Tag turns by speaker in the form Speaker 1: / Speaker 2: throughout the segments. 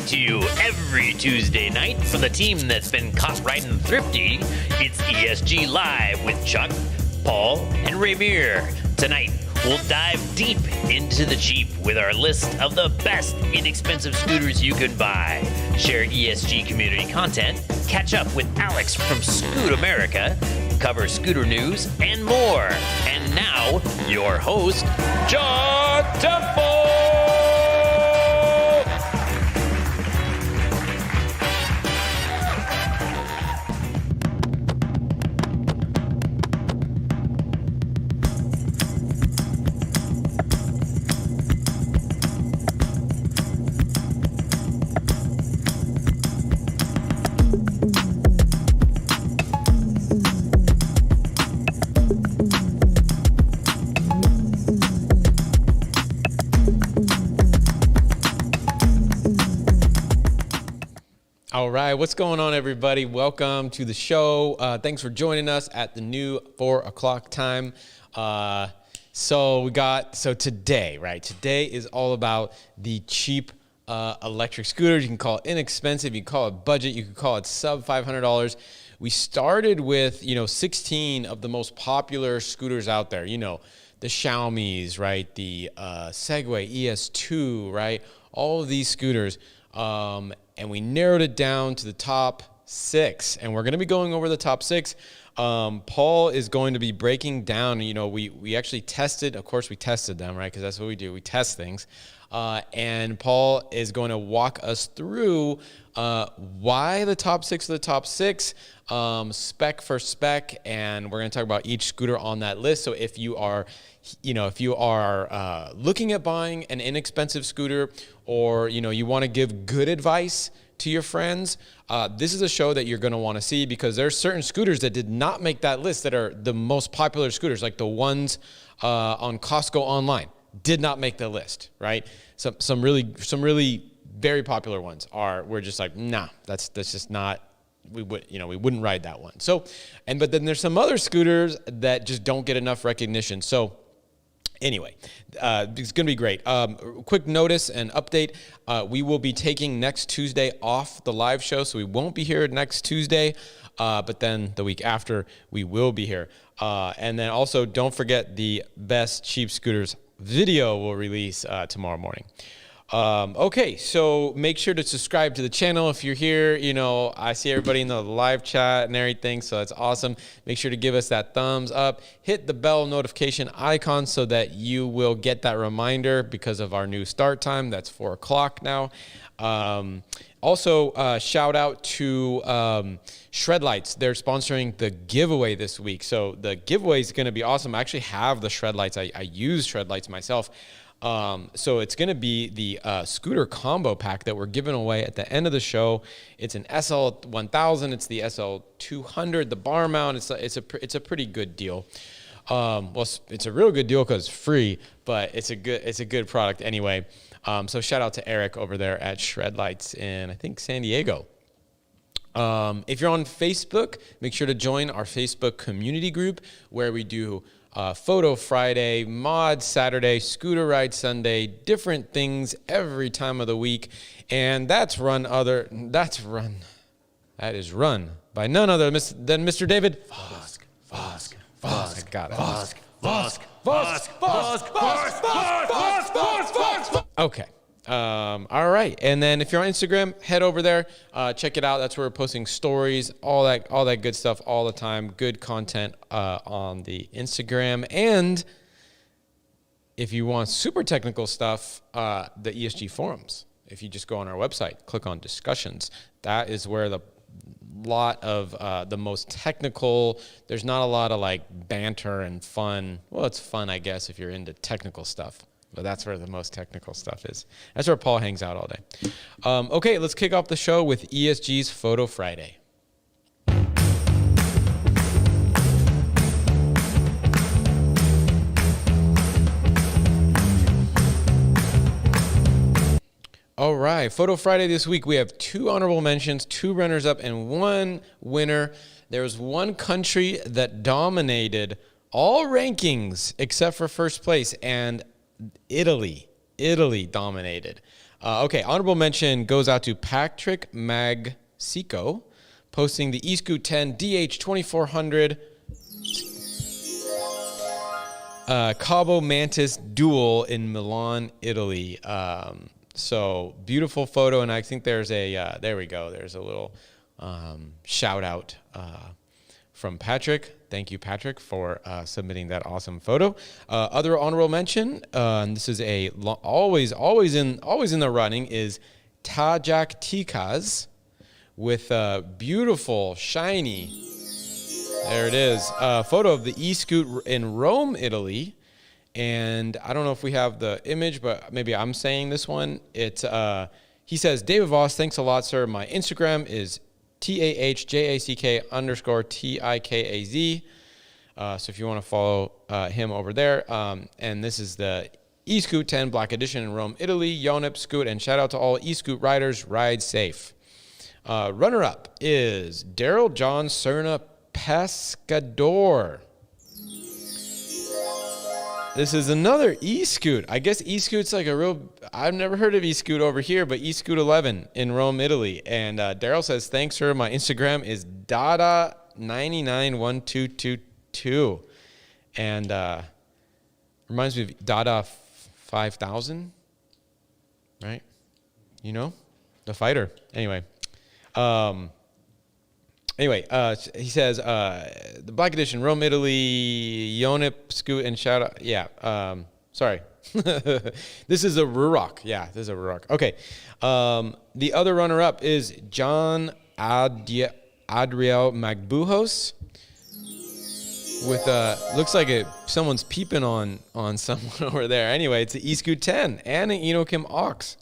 Speaker 1: Coming to you every Tuesday night from the team that's been caught riding thrifty, it's ESG Live with Chuck, Paul, and Ramir. Tonight, we'll dive deep into the Jeep with our list of the best inexpensive scooters you can buy, share ESG community content, catch up with Alex from Scoot America, cover scooter news, and more. And now, your host, John Temple!
Speaker 2: All right, what's going on, everybody? Welcome to the show. Thanks for joining us at the new 4 o'clock time. So today, right? Today is all about the cheap electric scooters. You can call it inexpensive, you can call it budget, you can call it sub $500. We started with 16 of the most popular scooters out there. The Xiaomi's, right? The Segway ES2, right? All of these scooters. And we narrowed it down to the top 6, and we're going to be going over the top 6. Paul is going to be breaking down. We actually tested. Of course, we tested them, right? Because that's what we do. We test things. And Paul is going to walk us through why the top 6 are the top 6, spec for spec, and we're going to talk about each scooter on that list. So if you are looking at buying an inexpensive scooter, or you want to give good advice to your friends, this is a show that you're going to want to see, because there's certain scooters that did not make that list that are the most popular scooters, like the ones on Costco online did not make the list, right? Some really very popular ones we're just like, nah, that's just not. We wouldn't ride that one. But then there's some other scooters that just don't get enough recognition. So anyway, it's going to be great. Quick notice and update. We will be taking next Tuesday off the live show, so we won't be here next Tuesday. But then the week after, we will be here. And then also, don't forget the best cheap scooters video will release tomorrow morning. Okay, so make sure to subscribe to the channel if you're here. I see everybody in the live chat and everything, so that's awesome. Make sure to give us that thumbs up. Hit the bell notification icon so that you will get that reminder because of our new start time. That's 4 o'clock now. Also, shout out to Shred Lights. They're sponsoring the giveaway this week. So the giveaway is going to be awesome. I actually have the Shred Lights. I use Shred Lights myself. So it's going to be the scooter combo pack that we're giving away at the end of the show. It's an SL1000. It's the SL200, the bar mount. It's a pretty good deal. It's a real good deal because it's free, but it's a good product anyway. So shout out to Eric over there at Shred Lights in, I think, San Diego. If you're on Facebook, make sure to join our Facebook community group where we do Photo Friday, Mod Saturday, Scooter Ride Sunday, different things every time of the week. And that is run by none other than Mr. David Vosk. I got it. Vosk. Okay. All right. And then if you're on Instagram, head over there, check it out. That's where we're posting stories, all that good stuff all the time. Good content on the Instagram. And if you want super technical stuff, the ESG forums. If you just go on our website, click on discussions, that is where the most technical, there's not a lot of like banter and fun. Well, it's fun, I guess, if you're into technical stuff. But that's where the most technical stuff is. That's where Paul hangs out all day. Okay, let's kick off the show with ESG's Photo Friday. All right, Photo Friday this week, we have 2 honorable mentions, 2 runners-up, and 1 winner. There was one country that dominated all rankings except for first place, and Italy dominated. Okay, honorable mention goes out to Patrick Magsico, posting the eScoot 10 DH2400 Cabo Mantis Dual in Milan, Italy. So beautiful photo, and I think there's a there we go. There's a little shout out from Patrick. Thank you, Patrick, for submitting that awesome photo. Other honorable mention, and this is always in the running, is Tajak Tikas with a beautiful shiny. There it is. Photo of the e-scoot in Rome, Italy. And I don't know if we have the image, but maybe I'm saying this one. It's he says, David Voss, thanks a lot, sir. My Instagram is TAHJACK_TIKAZ. So if you want to follow him over there. And this is the eScoot 10 Black Edition in Rome, Italy. Yonip Scoot, and shout out to all eScoot riders. Ride safe. Runner-up is Daryl John Cerna Pescador. This is another eScoot. I guess eScoot's like a real, I've never heard of eScoot over here, but eScoot 11 in Rome, Italy. And Daryl says, thanks, sir. My Instagram is Dada991222. And reminds me of Dada 5000, right? You know, the fighter. Anyway. He says, the Black Edition, Rome, Italy, Yonip, Scoot, and shout out. Yeah, sorry. This is a Ruroc. Yeah, this is a Ruroc. Okay. The other runner-up is John Adriel Magbujos with, looks like someone's peeping on someone over there. Anyway, it's the eScoot 10 and an Inokim Ox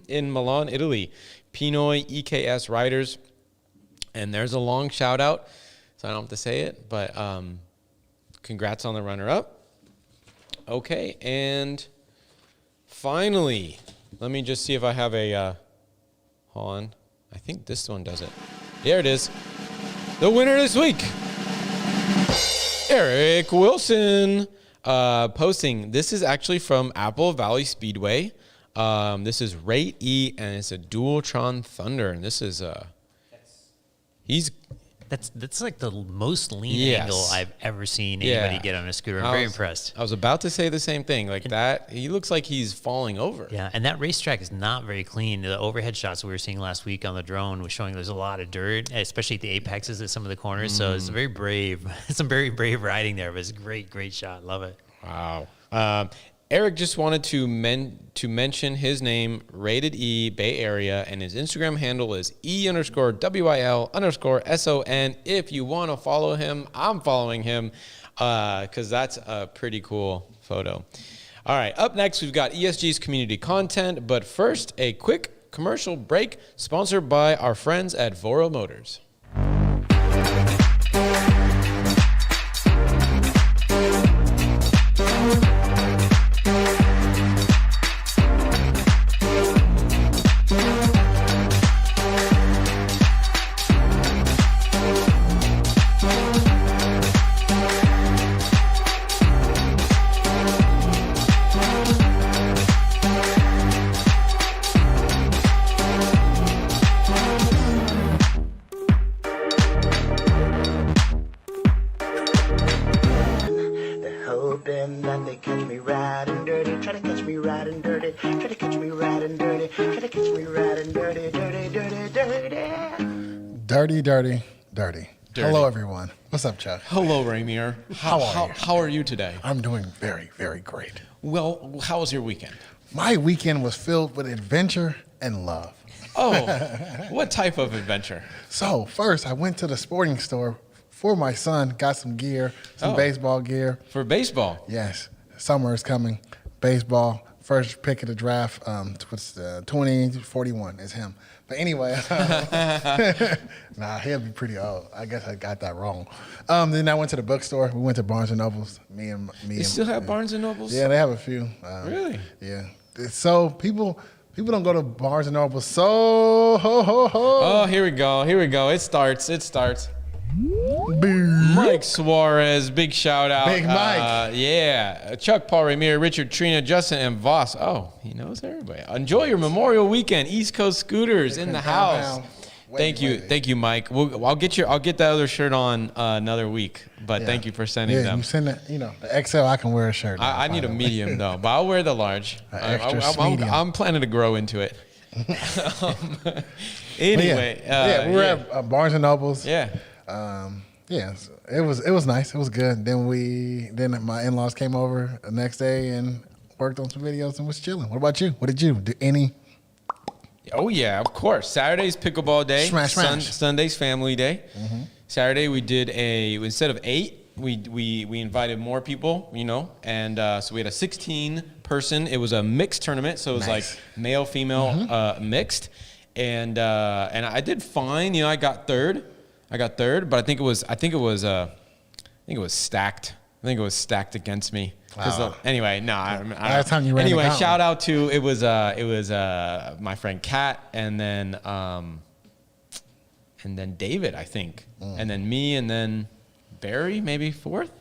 Speaker 2: in Milan, Italy. Pinoy EKS riders. And there's a long shout out, so I don't have to say it, but congrats on the runner-up. Okay, and finally, let me just see if I have a, hold on. I think this one does it. There it is. The winner this week, Eric Wilson, posting. This is actually from Apple Valley Speedway. This is Rate E, and it's a Dualtron Thunder, and this is
Speaker 1: That's like the most lean angle I've ever seen anybody get on a scooter. I'm very impressed.
Speaker 2: I was about to say the same thing. Like that, he looks like he's falling over.
Speaker 1: Yeah, and that racetrack is not very clean. The overhead shots we were seeing last week on the drone was showing there's a lot of dirt, especially at the apexes at some of the corners. So it's very brave. Some very brave riding there, but it's a great shot. Love it.
Speaker 2: Wow. Eric just wanted to mention his name, Rated E, Bay Area, and his Instagram handle is E_WIL_SON. If you want to follow him, I'm following him because that's a pretty cool photo. All right, up next, we've got ESG's community content, but first, a quick commercial break sponsored by our friends at Voro Motors.
Speaker 3: Dirty. Hello, everyone. What's up, Chuck?
Speaker 2: Hello, Ramir. How are you today?
Speaker 3: I'm doing very, very great.
Speaker 2: Well, how was your weekend?
Speaker 3: My weekend was filled with adventure and love.
Speaker 2: Oh, what type of adventure?
Speaker 3: So, first, I went to the sporting store for my son, got some gear, some baseball gear.
Speaker 2: For baseball?
Speaker 3: Yes. Summer is coming. Baseball. First pick of the draft, 2041 is him. But anyway, he'll be pretty old. I guess I got that wrong. Then I went to the bookstore. We went to Barnes & Noble's.
Speaker 2: They still have Barnes & Noble's?
Speaker 3: Yeah, they have a few.
Speaker 2: Really?
Speaker 3: Yeah. So people don't go to Barnes & Noble. So
Speaker 2: Oh, here we go. It starts.
Speaker 3: Boom.
Speaker 2: Mike Suarez, big shout out.
Speaker 3: Big Mike.
Speaker 2: Yeah. Chuck, Paul, Ramir, Richard, Trina, Justin, and Voss. Oh, he knows everybody. Enjoy your Memorial Weekend. East Coast Scooters in the house. Thank you, Mike. I'll get that other shirt on another week. But thank you for sending them.
Speaker 3: You send that, the XL. I can wear a shirt.
Speaker 2: I need a medium though, but I'll wear the large. I'm planning to grow into it. Anyway,
Speaker 3: we were at Barnes and Nobles.
Speaker 2: Yeah.
Speaker 3: It was nice. It was good. Then my in-laws came over the next day and worked on some videos and was chilling. What about you? What did you do? Any?
Speaker 2: Oh yeah, of course. Saturday's pickleball day.
Speaker 3: Smash.
Speaker 2: Sunday's family day. Mm-hmm. Saturday we did instead of 8, we invited more people, and so we had a 16-person. It was a mixed tournament, so it was like male, female, mixed, and I did fine. I got third, but I think it was stacked. I think it was stacked against me.
Speaker 3: Wow.
Speaker 2: Anyway, no.
Speaker 3: Last time you ran
Speaker 2: anyway,
Speaker 3: the
Speaker 2: shout out to it was my friend Kat, and then David, I think, and then me, and then Barry, maybe fourth,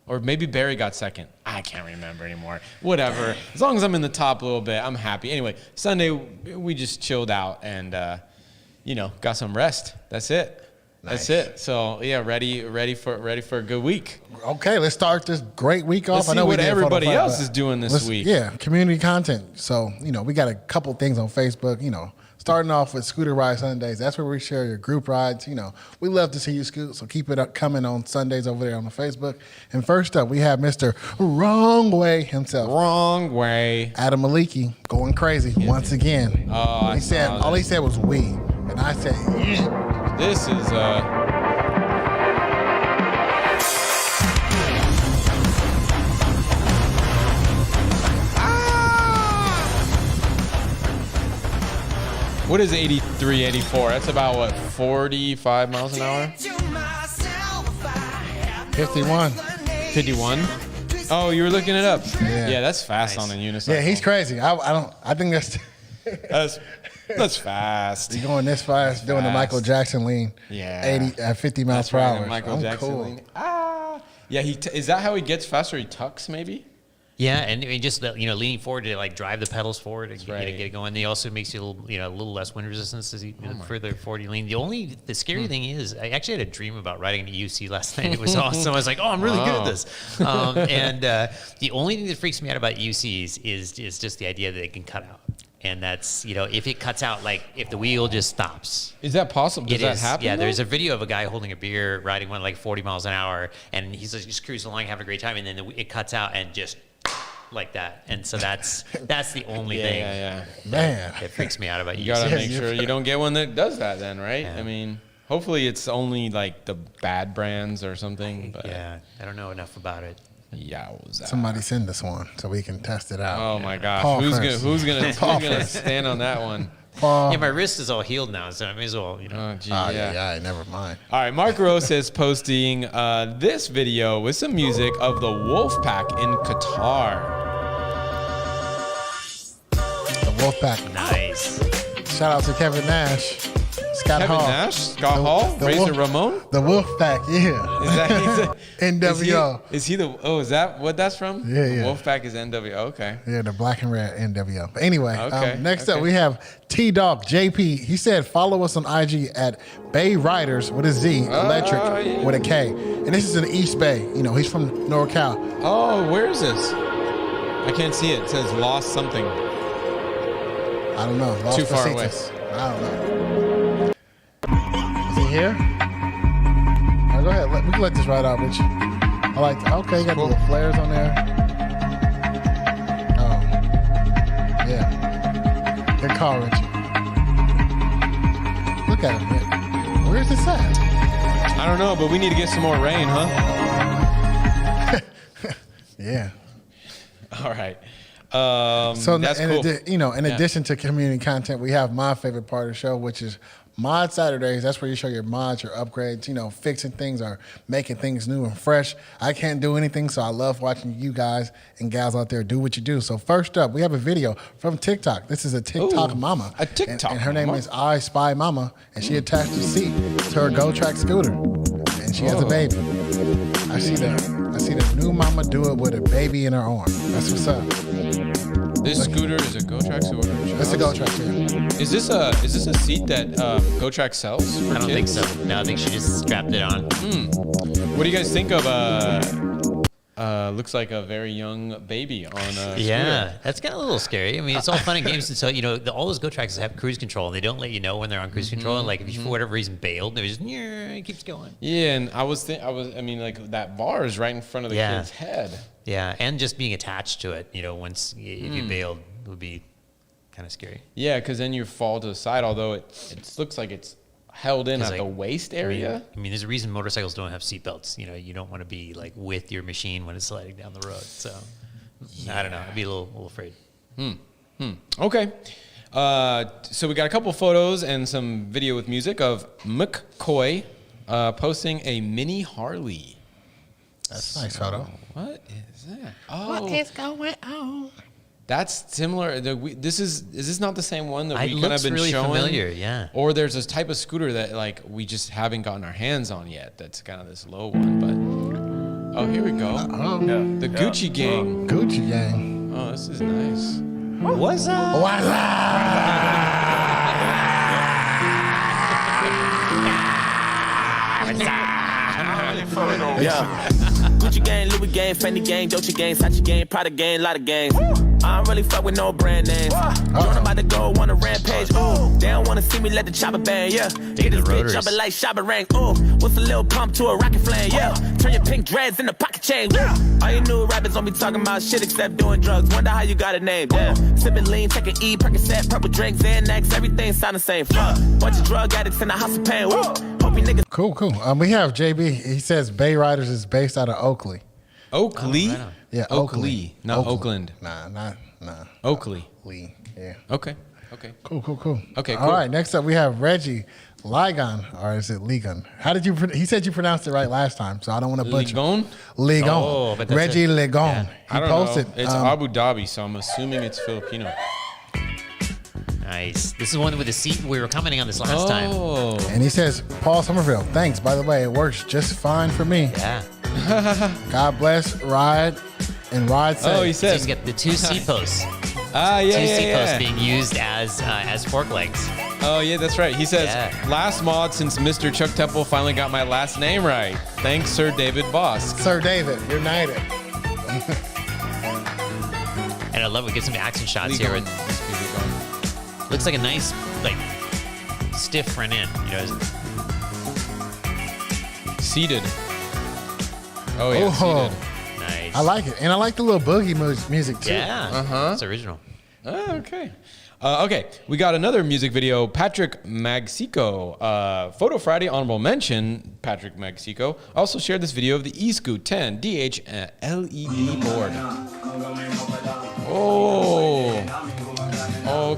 Speaker 2: or maybe Barry got second. I can't remember anymore. Whatever. As long as I'm in the top a little bit, I'm happy. Anyway, Sunday we just chilled out and got some rest. That's it.
Speaker 3: Nice.
Speaker 2: That's it. So yeah, ready for a good week.
Speaker 3: Okay, let's start this great week off.
Speaker 2: Let's see what everybody else is doing this week.
Speaker 3: Yeah, community content. So we got a couple things on Facebook. Starting off with Scooter Ride Sundays. That's where we share your group rides. We love to see you scoot, so keep it up coming on Sundays over there on the Facebook. And first up, we have Mr. Wrong Way himself.
Speaker 2: Wrong Way.
Speaker 3: Adam Maliki going crazy once again.
Speaker 2: Oh,
Speaker 3: all he said was we, and I said, yeah.
Speaker 2: This is what is 83, 84? That's about 45 miles an hour?
Speaker 3: 51.
Speaker 2: 51? Oh, you were looking it up. Yeah, that's fast on a unicycle.
Speaker 3: Yeah, he's crazy. I think
Speaker 2: that's fast.
Speaker 3: You're going this fast, doing the Michael Jackson lean.
Speaker 2: Yeah.
Speaker 3: 80 at 50 miles per hour.
Speaker 2: Michael Jackson lean. Yeah, is that how he gets faster? He tucks maybe?
Speaker 1: Yeah, and just leaning forward to drive the pedals forward and get it going. And he also makes you a little less wind resistance as you further forward you lean. The scary thing is, I actually had a dream about riding an UC last night. It was awesome. I was like, oh, I'm really good at this. And the only thing that freaks me out about UCs is just the idea that it can cut out. And that's, if it cuts out, if the wheel just stops.
Speaker 2: Is that possible? Does that happen?
Speaker 1: Yeah,
Speaker 2: though?
Speaker 1: there's a video of a guy holding a beer, riding one 40 miles an hour, and he's just cruising along, having a great time, and then it cuts out and just like that. And so that's the only thing that freaks me out about UCs.
Speaker 2: You got to make sure you don't get one that does that then, right? Yeah. I mean, hopefully it's only the bad brands or something. But
Speaker 1: yeah, I don't know enough about it.
Speaker 2: Yowza.
Speaker 3: Somebody send us one so we can test it out.
Speaker 2: Oh my gosh, who's gonna stand on that one?
Speaker 3: Paul.
Speaker 1: Yeah, my wrist is all healed now, so I may as well,
Speaker 2: Oh, gee,
Speaker 3: never mind.
Speaker 2: All right, Mark Rosa is posting this video with some music of the Wolfpack in Qatar.
Speaker 3: The Wolfpack.
Speaker 1: Nice.
Speaker 3: Shout out to Kevin Nash. Scott
Speaker 2: Kevin
Speaker 3: Hall.
Speaker 2: Nash, Scott Hall, Razor Ramon.
Speaker 3: The Wolfpack, yeah.
Speaker 2: Is that
Speaker 3: NWO?
Speaker 2: Is he the? Oh, is that what that's from?
Speaker 3: Yeah.
Speaker 2: Wolfpack is NWO. Okay.
Speaker 3: Yeah, the black and red NWO. But anyway, next up we have T-Dog JP. He said, follow us on IG at Bay Riders with a Z, Electric with a K. And this is in the East Bay. He's from NorCal.
Speaker 2: Oh, where is this? I can't see it. It says lost something.
Speaker 3: I don't know. Lost
Speaker 2: Too far away.
Speaker 3: I don't know. Is he here? All right, go ahead. We can let this ride out, Rich. Okay, you got the little flares on there. Oh. Yeah. Good call, Rich. Look at him, man. Where's this at?
Speaker 2: I don't know, but we need to get some more rain, huh?
Speaker 3: Yeah.
Speaker 2: All right.
Speaker 3: So
Speaker 2: that's cool.
Speaker 3: In addition to community content, we have my favorite part of the show, which is Mod Saturdays. That's where you show your mods, your upgrades, fixing things or making things new and fresh. I can't do anything, so I love watching you guys and gals out there do what you do. So first up, we have a video from TikTok. This is a TikTok mama.
Speaker 2: A TikTok
Speaker 3: and her name
Speaker 2: mama?
Speaker 3: is I Spy Mama, and she attached a seat to her Go Track scooter, and she has a baby. I see the new mama do it with a baby in her arm. That's what's up.
Speaker 2: This scooter is a GoTrax or a
Speaker 3: It's a GoTrax, yeah.
Speaker 2: Is this a seat that GoTrax sells for
Speaker 1: I don't
Speaker 2: kids?
Speaker 1: think so. No, I think she just strapped it on.
Speaker 2: What do you guys think of looks like a very young baby on a scooter?
Speaker 1: Yeah, that's kind of a little scary. I mean, it's all fun and games until, all those GoTraxes have cruise control, and they don't let you know when they're on cruise control. And like, if you for whatever reason bailed, it keeps going.
Speaker 2: Yeah, and I mean, like that bar is right in front of the kid's head.
Speaker 1: Yeah, and just being attached to it, once if you bailed, would be kind of scary.
Speaker 2: Yeah, because then you fall to the side, although it looks like it's held in at the waist area.
Speaker 1: I mean, there's a reason motorcycles don't have seatbelts. You don't want to be like with your machine when it's sliding down the road. So I don't know. I'd be a little afraid.
Speaker 2: Okay. So we got a couple photos and some video with music of McCoy posting a mini Harley.
Speaker 3: That's a nice photo.
Speaker 2: What is that? Oh,
Speaker 3: What is going on?
Speaker 2: that's similar. Is this not the same one that
Speaker 1: It
Speaker 2: we kind of
Speaker 1: looks
Speaker 2: been
Speaker 1: really
Speaker 2: showing?
Speaker 1: familiar, yeah.
Speaker 2: Or there's this type of scooter that like we just haven't gotten our hands on yet. That's kind of this low one, but here we go. The Gucci Gang.
Speaker 3: Gucci Gang.
Speaker 2: Oh, this is nice.
Speaker 1: What's up?
Speaker 3: What's
Speaker 4: Yeah. Gucci gang, Louis gang, Fendi gang, Dolce gang, Sachi gang, Prada gang, lot of gangs. I don't really fuck with no brand names. Join about to go on a rampage. Ooh, they don't wanna see me let the chopper bang. Yeah, get this bitch jumping like Shabba Rank. Ooh, what's a little pump to a rocket flame? Yeah, turn your pink dreads into pocket chain. All you new rappers don't be talking about shit except doing drugs. Wonder how you got a name. Damn, sipping lean, taking E, Percocet, purple drink, Xanax, everything sound the same. Fuck, bunch of drug addicts in the house of pain. Woo, hope you niggas.
Speaker 3: Cool. We have JB. He says Bay Riders is based out of Oakley.
Speaker 2: Oakley?
Speaker 1: Right on.
Speaker 3: Yeah,
Speaker 2: Oakley, not
Speaker 3: Oakland.
Speaker 2: Oakland.
Speaker 3: Nah.
Speaker 2: Oakley.
Speaker 3: Lee. Yeah.
Speaker 2: Okay.
Speaker 3: Cool.
Speaker 2: Okay,
Speaker 3: All
Speaker 2: cool.
Speaker 3: right. Next up, we have Reggie Ligon, or is it Ligon? How did you? He said you pronounced it right last time, so I don't want to butcher.
Speaker 2: Ligon?
Speaker 3: Ligon.
Speaker 1: Oh, but that's
Speaker 3: Reggie
Speaker 1: it.
Speaker 3: Ligon.
Speaker 1: Yeah.
Speaker 3: He
Speaker 2: I don't
Speaker 3: posted.
Speaker 2: know. It's Abu Dhabi, so I'm assuming it's Filipino.
Speaker 1: Nice. This is one with the seat. We were commenting on this last time.
Speaker 2: Oh.
Speaker 3: And he says, Paul Somerville, thanks. By the way, it works just fine for me.
Speaker 1: Yeah.
Speaker 3: God bless, ride, and ride safe.
Speaker 2: Oh, he
Speaker 1: So you
Speaker 2: says.
Speaker 1: can get the two seat posts.
Speaker 2: Yeah,
Speaker 1: Two seat
Speaker 2: yeah,
Speaker 1: posts
Speaker 2: yeah.
Speaker 1: being used as fork legs.
Speaker 2: Oh, yeah, that's right. He says,
Speaker 1: Yeah.
Speaker 2: last mod since Mr. Chuck Temple finally got my last name right. Thanks, Sir David Bosk.
Speaker 3: Sir David, united.
Speaker 1: And I love it. We get some action shots
Speaker 2: Ligon.
Speaker 1: here. With, looks like a nice, stiff front end.
Speaker 2: Seated. Oh, yeah,
Speaker 3: Oh.
Speaker 2: seated.
Speaker 1: Nice.
Speaker 3: I like it. And I like the little boogie music, too.
Speaker 1: Yeah. It's original.
Speaker 2: Oh, okay. Okay, we got another music video. Patrick Magsico, Photo Friday honorable mention. Patrick Magsico also shared this video of the eScoot 10 DH LED board. Oh,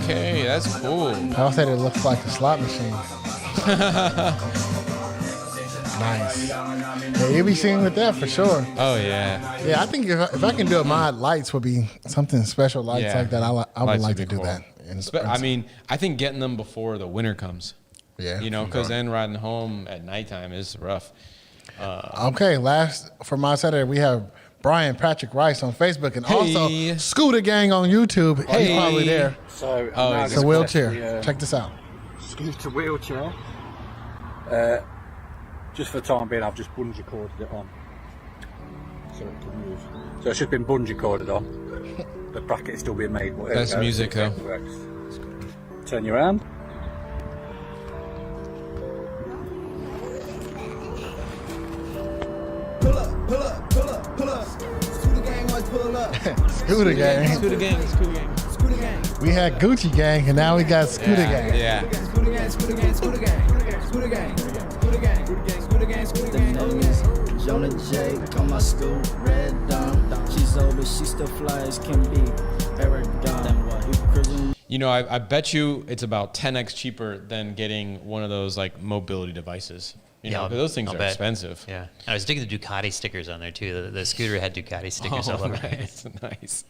Speaker 2: okay, that's cool.
Speaker 3: Paul said it looks like a slot machine. Nice. Yeah, you'll be singing with that for sure.
Speaker 2: Oh yeah.
Speaker 3: Yeah, I think if I can do a mod, lights would be something special. Lights
Speaker 2: Yeah.
Speaker 3: like that, I would
Speaker 2: Lights
Speaker 3: like
Speaker 2: would
Speaker 3: to
Speaker 2: be
Speaker 3: do
Speaker 2: cool.
Speaker 3: that.
Speaker 2: I mean, I think getting them before the winter comes.
Speaker 3: Yeah.
Speaker 2: Because then riding home at nighttime is rough.
Speaker 3: Okay, last for my Saturday, we have Brian Patrick Rice on Facebook and also
Speaker 2: Hey.
Speaker 3: Scooter Gang on YouTube. He's
Speaker 2: Hey.
Speaker 3: probably there.
Speaker 5: So
Speaker 3: It's a wheelchair. Check this out.
Speaker 5: Scooter wheelchair. Just for the time being, I've just bungee corded it on, so it can move. So it's just been bungee corded on. The bracket is still being made. But
Speaker 2: That's music, though.
Speaker 5: Turn you around.
Speaker 6: Pull up. Scooter gang, let's pull up.
Speaker 3: Scooter Gang.
Speaker 2: Scooter gang.
Speaker 6: Scooter gang.
Speaker 3: We had Gucci Gang and now we got Scooter Gang.
Speaker 2: Yeah.
Speaker 6: Scooter gang. Scooter gang. Scooter gang. Scooter gang. Scooter gang. Scooter gang. Scooter gang.
Speaker 7: The name is Jonah J. On my school, red dome. She's old, but she still fly as can be. Paragon. We cruising.
Speaker 2: I bet you it's about 10x cheaper than getting one of those like mobility devices.
Speaker 1: I'll-
Speaker 2: those things
Speaker 1: I'll
Speaker 2: are
Speaker 1: bet.
Speaker 2: expensive.
Speaker 1: Yeah. I was digging the Ducati stickers on there too. The scooter had Ducati stickers all over it.
Speaker 2: Nice.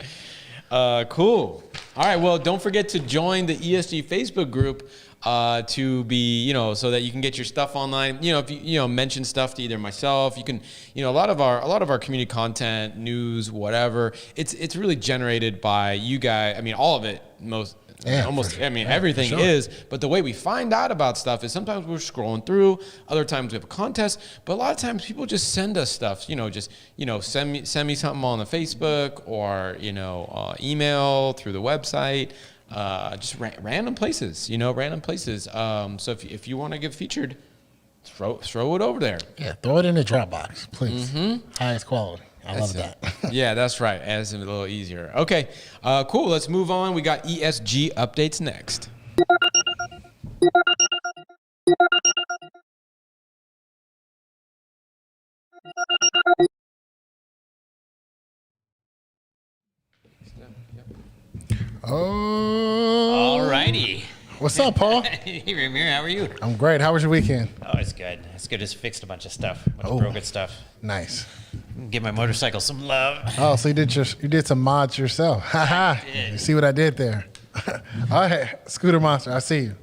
Speaker 2: Cool. All right. Well, don't forget to join the ESG Facebook group to be, so that you can get your stuff online. If you mention stuff to either myself, you can, a lot of our community content, news, whatever. It's really generated by you guys. I mean, all of it, everything is. But the way we find out about stuff is sometimes we're scrolling through. Other times we have a contest. But a lot of times people just send us stuff. Send me something on the Facebook or email through the website. Just random places. So if you want to get featured, throw it over there.
Speaker 3: Yeah, throw it in the Dropbox, please. Highest quality. I love that.
Speaker 2: Yeah, that's right. As a little easier. Okay, cool. Let's move on. We got ESG updates next.
Speaker 3: Oh.
Speaker 1: Alrighty.
Speaker 3: What's up, Paul?
Speaker 1: Hey, Ramir, how are you?
Speaker 3: I'm great. How was your weekend?
Speaker 1: Oh, it's good. It's good. Just fixed a bunch of stuff. A bunch of broken stuff.
Speaker 3: Nice.
Speaker 1: Give my motorcycle some love.
Speaker 3: Oh, so you did some mods yourself. Haha. You see what I did there? All right, Scooter Monster, I see you.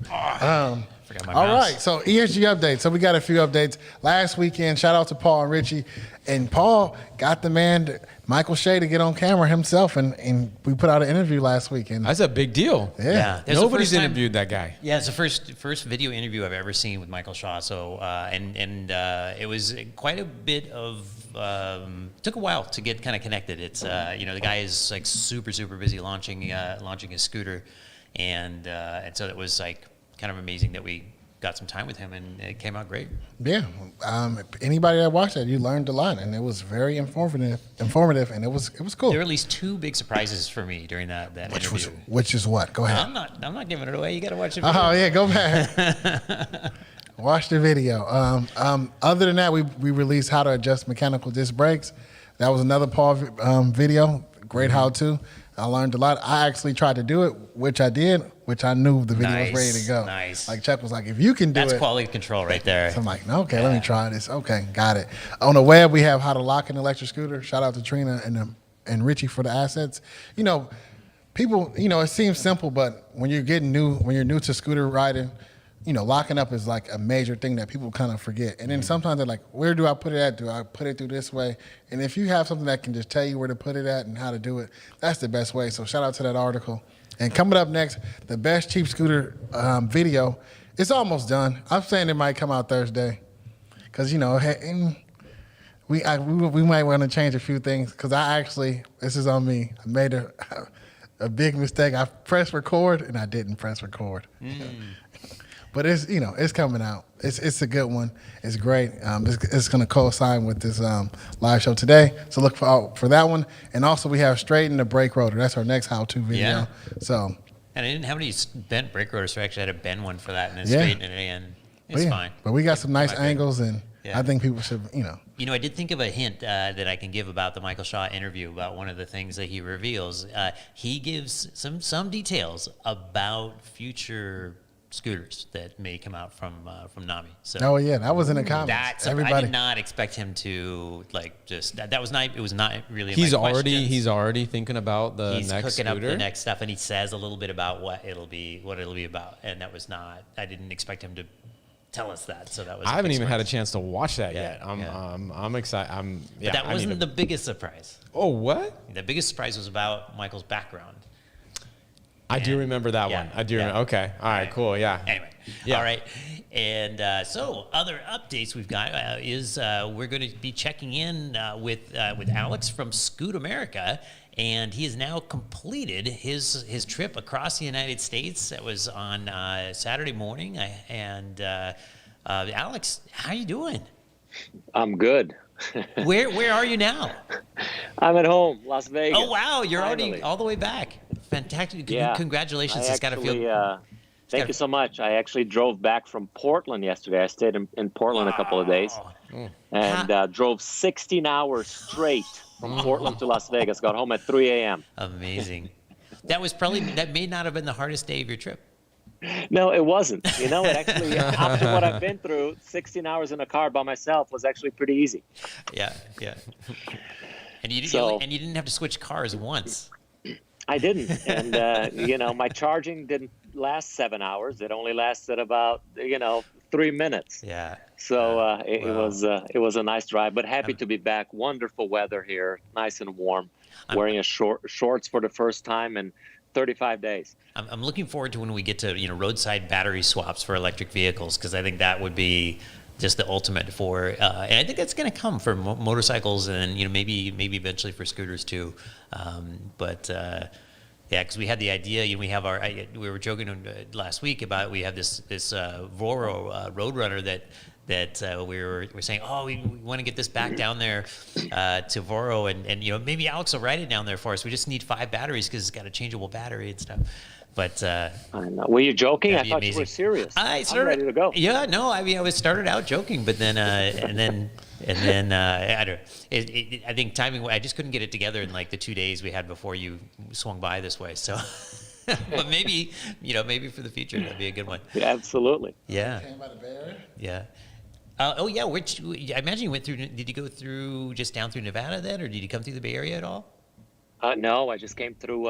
Speaker 1: Forgot my
Speaker 3: All
Speaker 1: mouse.
Speaker 3: right, so ESG updates. So we got a few updates. Last weekend, shout out to Paul and Richie. And Paul got the man, Michael Shea, to get on camera himself. And we put out an interview last week. And
Speaker 2: That's a big deal.
Speaker 3: yeah.
Speaker 1: That's the
Speaker 2: Nobody's
Speaker 1: first time-
Speaker 2: interviewed that guy.
Speaker 1: Yeah, it's the first video interview I've ever seen with Michael Shaw. So it was quite a bit of took a while to get kind of connected. It's the guy is like super busy launching his scooter, and so it was like kind of amazing that we got some time with him, and it came out great.
Speaker 3: Yeah. Anybody that watched that, you learned a lot, and it was very informative, and it was cool.
Speaker 1: There were at least two big surprises for me during that interview.
Speaker 3: Which is what? Go ahead.
Speaker 1: I'm not giving it away. You got to watch the video.
Speaker 3: Oh yeah, go back. Watch the video. Other than that, we released how to adjust mechanical disc brakes. That was another Paul video. Great how-to. I learned a lot. I actually tried to do it, which I did, which I knew the video was ready to go.
Speaker 1: Nice.
Speaker 3: Like Chuck was like, if you can do
Speaker 1: That's
Speaker 3: it.
Speaker 1: quality control right there.
Speaker 3: So I'm like, okay, let me try this. Okay, got it. On the web, we have how to lock an electric scooter. Shout out to Trina and Richie for the assets. People, it seems simple, but when you're new to scooter riding, locking up is like a major thing that people kind of forget. And then sometimes they're like, where do I put it at? Do I put it through this way? And if you have something that can just tell you where to put it at and how to do it, that's the best way. So shout out to that article. And coming up next, the best cheap scooter video. It's almost done. I'm saying it might come out Thursday. Because, we might want to change a few things. Because this is on me. I made a big mistake. I pressed record and I didn't press record. But it's coming out. It's a good one. It's great. It's going to coincide with this live show today. So look for that one. And also we have straighten the brake rotor. That's our next how-to video.
Speaker 1: Yeah.
Speaker 3: So.
Speaker 1: And I didn't have any bent brake rotors, so I actually had to bend one for that and then straighten it in. It's fine.
Speaker 3: But we got some nice angles, and I think people should,
Speaker 1: I did think of a hint that I can give about the Michael Shaw interview about one of the things that he reveals. He gives some details about future scooters that may come out from NAMI. So
Speaker 3: oh yeah, that was in the comments.
Speaker 1: I did not expect him to that was not. It was not really.
Speaker 2: He's already thinking about the
Speaker 1: he's
Speaker 2: next
Speaker 1: cooking
Speaker 2: scooter.
Speaker 1: up the next stuff, and he says a little bit about what it'll be about, and that was not. I didn't expect him to tell us that. So that was.
Speaker 2: I haven't even had a chance to watch that yet.
Speaker 1: Yeah.
Speaker 2: I'm excited.
Speaker 1: But that wasn't the biggest surprise.
Speaker 2: Oh, what?
Speaker 1: The biggest surprise was about Michael's background.
Speaker 2: I do remember that one. I do remember. Okay. All right, cool. Yeah.
Speaker 1: Anyway.
Speaker 2: Yeah.
Speaker 1: All right. And so other updates we've got is we're going to be checking in with Alex from Scoot America. And he has now completed his trip across the United States. That was on Saturday morning. Alex, how you doing?
Speaker 8: I'm good.
Speaker 1: Where are you now?
Speaker 8: I'm at home, Las Vegas.
Speaker 1: Oh, wow. You're
Speaker 8: finally.
Speaker 1: already all the way back. Fantastic.
Speaker 8: Yeah.
Speaker 1: Congratulations. It's got to feel...
Speaker 8: Thank you so much. I actually drove back from Portland yesterday. I stayed in Portland a couple of days and drove 16 hours straight from Portland to Las Vegas. Got home at 3 a.m.
Speaker 1: Amazing. That may not have been the hardest day of your trip.
Speaker 8: No, it wasn't. It actually, after what I've been through, 16 hours in a car by myself was actually pretty easy.
Speaker 1: Yeah. And you didn't have to switch cars once.
Speaker 8: I didn't, and my charging didn't last 7 hours. It only lasted about 3 minutes.
Speaker 1: Yeah.
Speaker 8: So
Speaker 1: Wow.
Speaker 8: it was a nice drive, but happy to be back. Wonderful weather here, nice and warm. Wearing a shorts for the first time in 35 days.
Speaker 1: I'm looking forward to when we get to roadside battery swaps for electric vehicles, because I think that would be just the ultimate for, and I think that's going to come for motorcycles and maybe eventually for scooters too. Yeah, because we had the idea. We have we were joking last week about we have this Voro Roadrunner that we're saying, we want to get this back down there to Voro, and maybe Alex will ride it down there for us. We just need 5 batteries because it's got a changeable battery and stuff. But
Speaker 8: I know. Were you joking? I thought you were serious.
Speaker 1: I'm
Speaker 8: ready to go.
Speaker 1: Yeah, no, I mean, I started out joking, but then and then I don't. I think timing. I just couldn't get it together in like the 2 days we had before you swung by this way. So, but maybe maybe for the future that'd be a good one.
Speaker 8: Yeah, absolutely.
Speaker 1: Yeah.
Speaker 3: Came by the Bay Area?
Speaker 1: Yeah. Yeah. Which I imagine you went through. Did you go through just down through Nevada then, or did you come through the Bay Area at all?
Speaker 8: No, I just came through,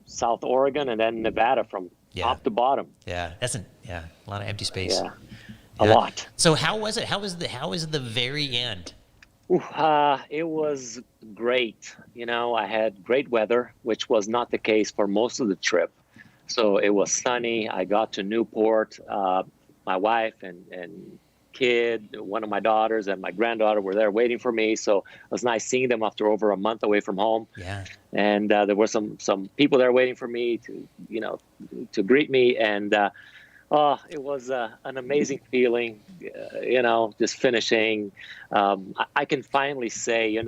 Speaker 8: South Oregon and then Nevada from top to bottom.
Speaker 1: Yeah, that's a lot of empty space.
Speaker 8: Yeah, a lot.
Speaker 1: So how was it? How was the very end?
Speaker 8: It was great. I had great weather, which was not the case for most of the trip. So it was sunny. I got to Newport. My wife and kid, one of my daughters and my granddaughter were there waiting for me. So it was nice seeing them after over a month away from home.
Speaker 1: Yeah.
Speaker 8: And there were some people there waiting for me to greet me. And it was an amazing feeling, just finishing. I can finally say,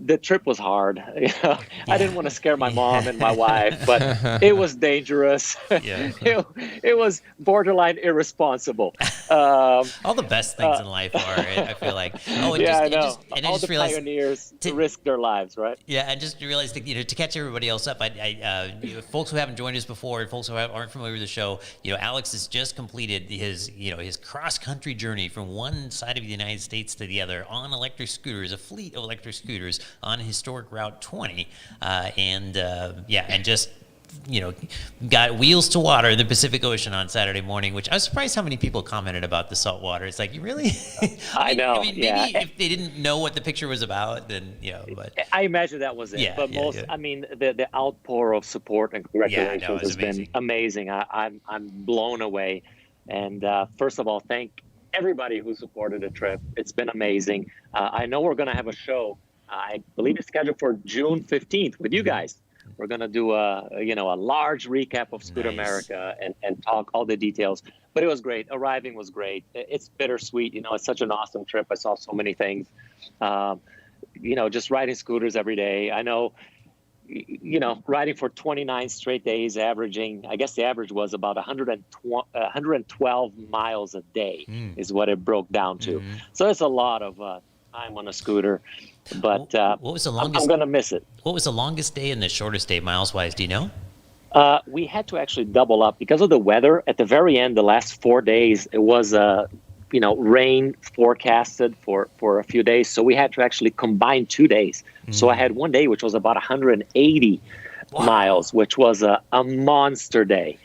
Speaker 8: the trip was hard. I didn't want to scare my mom and my wife, but it was dangerous.
Speaker 1: Yeah.
Speaker 8: It was borderline irresponsible.
Speaker 1: All the best things in life are, I feel like. Oh, and
Speaker 8: I know.
Speaker 1: And
Speaker 8: all
Speaker 1: I just
Speaker 8: the
Speaker 1: realized
Speaker 8: pioneers risk their lives, right?
Speaker 1: Yeah, I just realized that, to catch everybody else up, folks who haven't joined us before and folks who aren't familiar with the show, Alex has just completed his cross-country journey from one side of the United States to the other on electric scooters, a fleet of electric scooters on historic Route 20, and just got wheels to water in the Pacific Ocean on Saturday morning, which I was surprised how many people commented about the salt water. It's like, you really?
Speaker 8: I know.
Speaker 1: I mean, maybe if they didn't know what the picture was about, then but
Speaker 8: I imagine that was it.
Speaker 1: Yeah,
Speaker 8: but
Speaker 1: yeah.
Speaker 8: I mean, the outpour of support and congratulations
Speaker 1: it was
Speaker 8: has
Speaker 1: amazing.
Speaker 8: been amazing. I'm blown away. And first of all, thank everybody who supported the trip. It's been amazing. I know we're going to have a show. I believe it's scheduled for June 15th with you guys. We're going to do a large recap of Scooter America and talk all the details. But it was great. Arriving was great. It's bittersweet. It's such an awesome trip. I saw so many things. Just riding scooters every day. I know, riding for 29 straight days, averaging, I guess the average was about 112 miles a day is what it broke down to. Mm-hmm. So it's a lot of time on a scooter. But
Speaker 1: what was the longest?
Speaker 8: I'm going to miss it.
Speaker 1: What was the longest day and the shortest day miles-wise? Do you know?
Speaker 8: We had to actually double up because of the weather. At the very end, the last 4 days, it was rain forecasted for a few days. So we had to actually combine 2 days. So I had one day, which was about 180 miles, which was a monster day.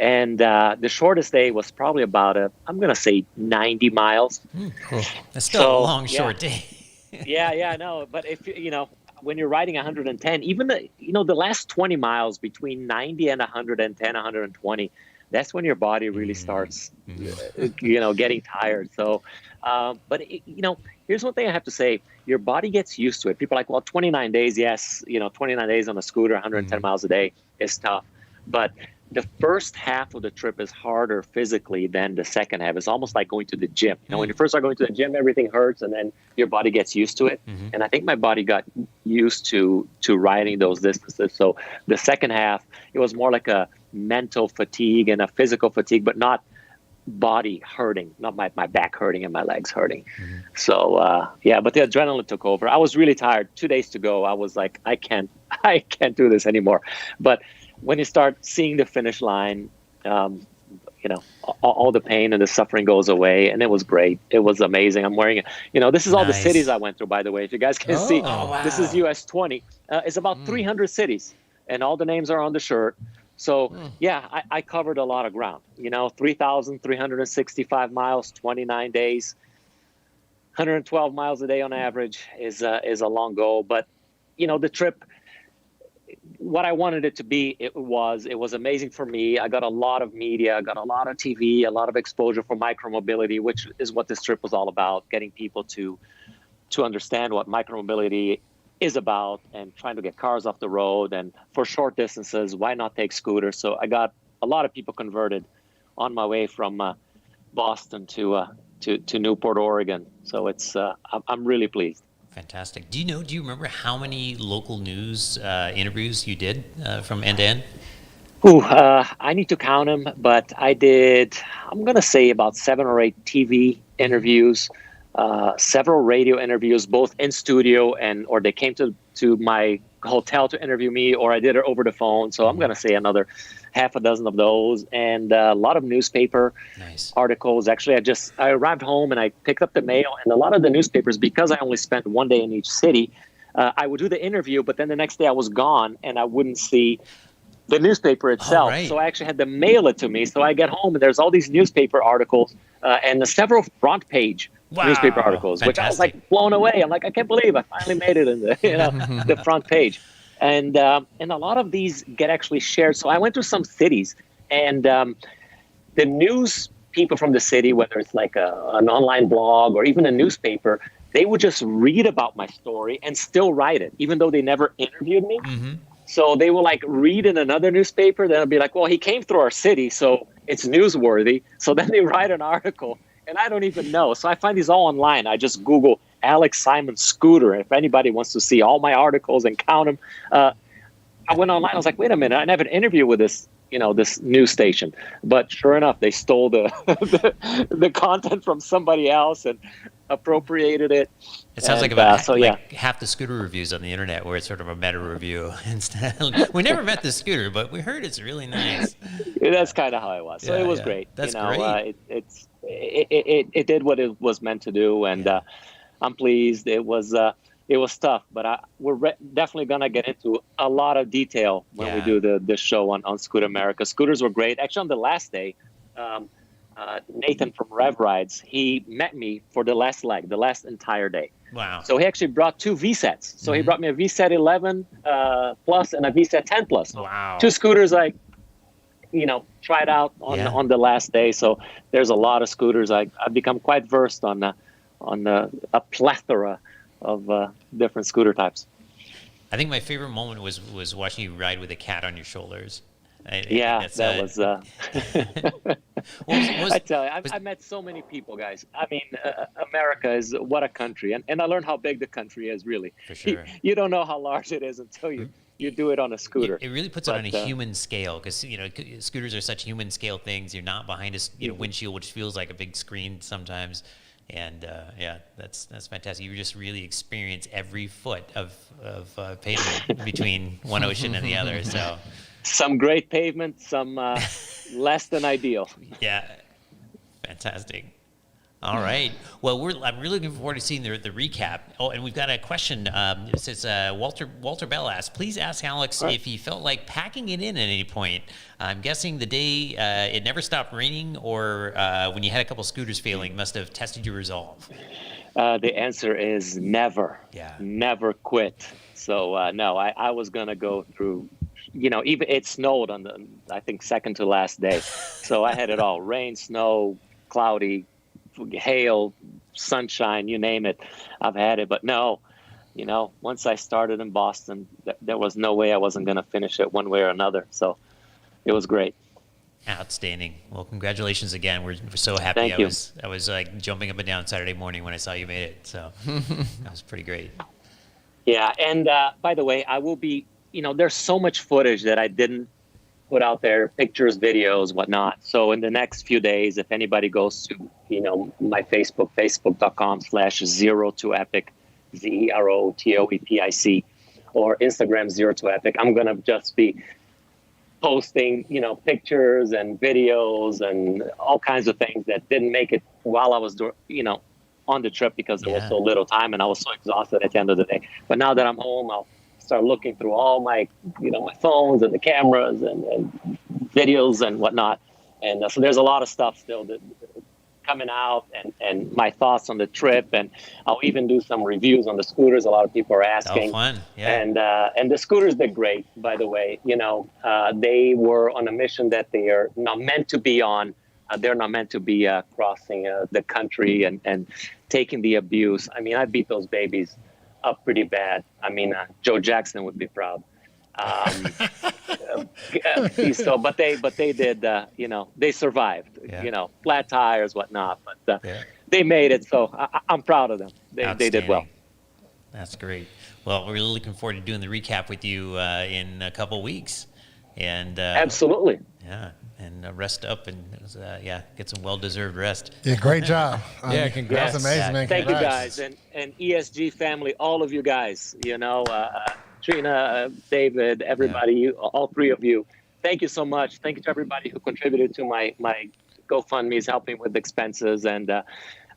Speaker 8: And the shortest day was probably about I'm going to say 90 miles.
Speaker 1: Cool. That's still a long, short day.
Speaker 8: Yeah, I know. But if when you're riding 110, even the last 20 miles between 90 and 110, 120, that's when your body really starts, getting tired. So, but here's one thing I have to say: your body gets used to it. People are like, well, 29 days, yes, 29 days on a scooter, 110 miles a day is tough, but the first half of the trip is harder physically than the second half. It's almost like going to the gym. When you first start going to the gym, everything hurts, and then your body gets used to it. Mm-hmm. And I think my body got used to riding those distances. So the second half, it was more like a mental fatigue and a physical fatigue, but not body hurting, not my back hurting and my legs hurting. Mm-hmm. So but the adrenaline took over. I was really tired. 2 days to go. I was like, I can't do this anymore. But when you start seeing the finish line, all the pain and the suffering goes away, and it was great. It was amazing. I'm wearing it. This is all the cities I went through, by the way. If you guys can see, This is US 20. It's about 300 cities. and all the names are on the shirt. So yeah, I covered a lot of ground. 3,365 miles, 29 days, 112 miles a day on average is a long goal. But the trip, what I wanted it to be, it was amazing for me. I got a lot of media, I got a lot of TV, a lot of exposure for micromobility, which is what this trip was all about, getting people to understand what micromobility is about and trying to get cars off the road. And for short distances, why not take scooters? So I got a lot of people converted on my way from Boston to Newport, Oregon. So I'm really pleased.
Speaker 1: Fantastic. Do you remember how many local news interviews you did from end to end?
Speaker 8: I need to count them, but I did, I'm going to say about 7 or 8 TV interviews, several radio interviews, both in studio or they came to my hotel to interview me, or I did it over the phone. So I'm going to say another half a dozen of those, and a lot of newspaper articles. Actually, I arrived home and I picked up the mail, and a lot of the newspapers, because I only spent one day in each city, I would do the interview, but then the next day I was gone and I wouldn't see the newspaper itself. So I actually had to mail it to me. So I get home and there's all these newspaper articles and several front page newspaper articles, which I was like blown away. I'm like, I can't believe I finally made it in the the front page. And a lot of these get actually shared. So I went to some cities, and the news people from the city, whether it's like an online blog or even a newspaper, they would just read about my story and still write it, even though they never interviewed me. So they will like read in another newspaper. Then it'll be like, well, he came through our city, so it's newsworthy. So then they write an article, and I don't even know. So I find these all online. I just Google Alex Simon scooter. If anybody wants to see all my articles and count them, I went online. I was like, wait a minute, I have an interview with this, this news station. But sure enough, they stole the content from somebody else and appropriated it.
Speaker 1: It sounds like about half the scooter reviews on the internet where it's sort of a meta review. We never met the scooter, but we heard it's really nice.
Speaker 8: That's kind of how it was. So it was great.
Speaker 1: That's great.
Speaker 8: It did what it was meant to do, and I'm pleased. It was tough, but we're definitely gonna get into a lot of detail when we do the show on Scooter America. Scooters were great. Actually, on the last day, Nathan from Rev Rides, he met me for the last leg, the last entire day.
Speaker 1: Wow.
Speaker 8: So he actually brought 2 V-sets. So he brought me a V-set 11 plus and a V-set 10 plus.
Speaker 1: Wow. 2
Speaker 8: scooters I tried out on the last day. So there's a lot of scooters. I've become quite versed on a plethora of different scooter types.
Speaker 1: I think my favorite moment was watching you ride with a cat on your shoulders. I tell you, I met so many people, guys. I mean, America is what a country, and I learned how big the country is. Really, for sure.
Speaker 8: You don't know how large it is until you do it on a scooter.
Speaker 1: It really puts it on a human scale, because scooters are such human scale things. You're not behind a windshield, which feels like a big screen sometimes. And that's fantastic. You just really experience every foot of pavement between one ocean and the other. So.
Speaker 8: Some great pavement, some less than ideal.
Speaker 1: Yeah, fantastic. All right. Well, I'm really looking forward to seeing the recap. Oh, and we've got a question. It says Walter Bell asked, please ask Alex if he felt like packing it in at any point. I'm guessing the day it never stopped raining, or when you had a couple scooters failing, must have tested your resolve.
Speaker 8: The answer is never.
Speaker 1: Yeah.
Speaker 8: Never quit. So no, I was gonna go through. Even it snowed on the, I think, second to last day. So I had it all: rain, snow, cloudy, hail, sunshine, you name it. I've had it. But no, once I started in Boston, there was no way I wasn't going to finish it one way or another. So it was great.
Speaker 1: Outstanding. Well, congratulations again. We're so happy.
Speaker 8: Thank you.
Speaker 1: I was like jumping up and down Saturday morning when I saw you made it. So that was pretty great.
Speaker 8: Yeah. And by the way, I will be, there's so much footage that I didn't put out there, pictures, videos, whatnot. So in the next few days, if anybody goes to, my Facebook, facebook.com/Zero2Epic, ZeroToepic, or Instagram Zero2Epic, I'm going to just be posting, pictures and videos and all kinds of things that didn't make it while I was, on the trip, because there was so little time and I was so exhausted at the end of the day. But now that I'm home, I'll start looking through all my, my phones and the cameras and videos and whatnot. And so there's a lot of stuff still that coming out, and my thoughts on the trip, and I'll even do some reviews on the scooters. A lot of people are asking.
Speaker 1: Oh, fun! Yeah.
Speaker 8: And the scooters did great, by the way. They were on a mission that they are not meant to be on. They're not meant to be crossing the country and taking the abuse. I mean, I beat those babies up pretty bad. I mean, Joe Jackson would be proud. So, but they did, they survived, flat tires, whatnot, but they made it. So I'm proud of them. They did well.
Speaker 1: That's great. Well, we're really looking forward to doing the recap with you in a couple weeks. And
Speaker 8: absolutely.
Speaker 1: Yeah. And rest up and get some well-deserved rest.
Speaker 3: Yeah, great job.
Speaker 2: Congrats.
Speaker 3: That's amazing, man.
Speaker 8: Thank you, guys, and ESG family, all of you guys. Trina, David, everybody, all three of you. Thank you so much. Thank you to everybody who contributed to my GoFundMe's, helping with expenses, and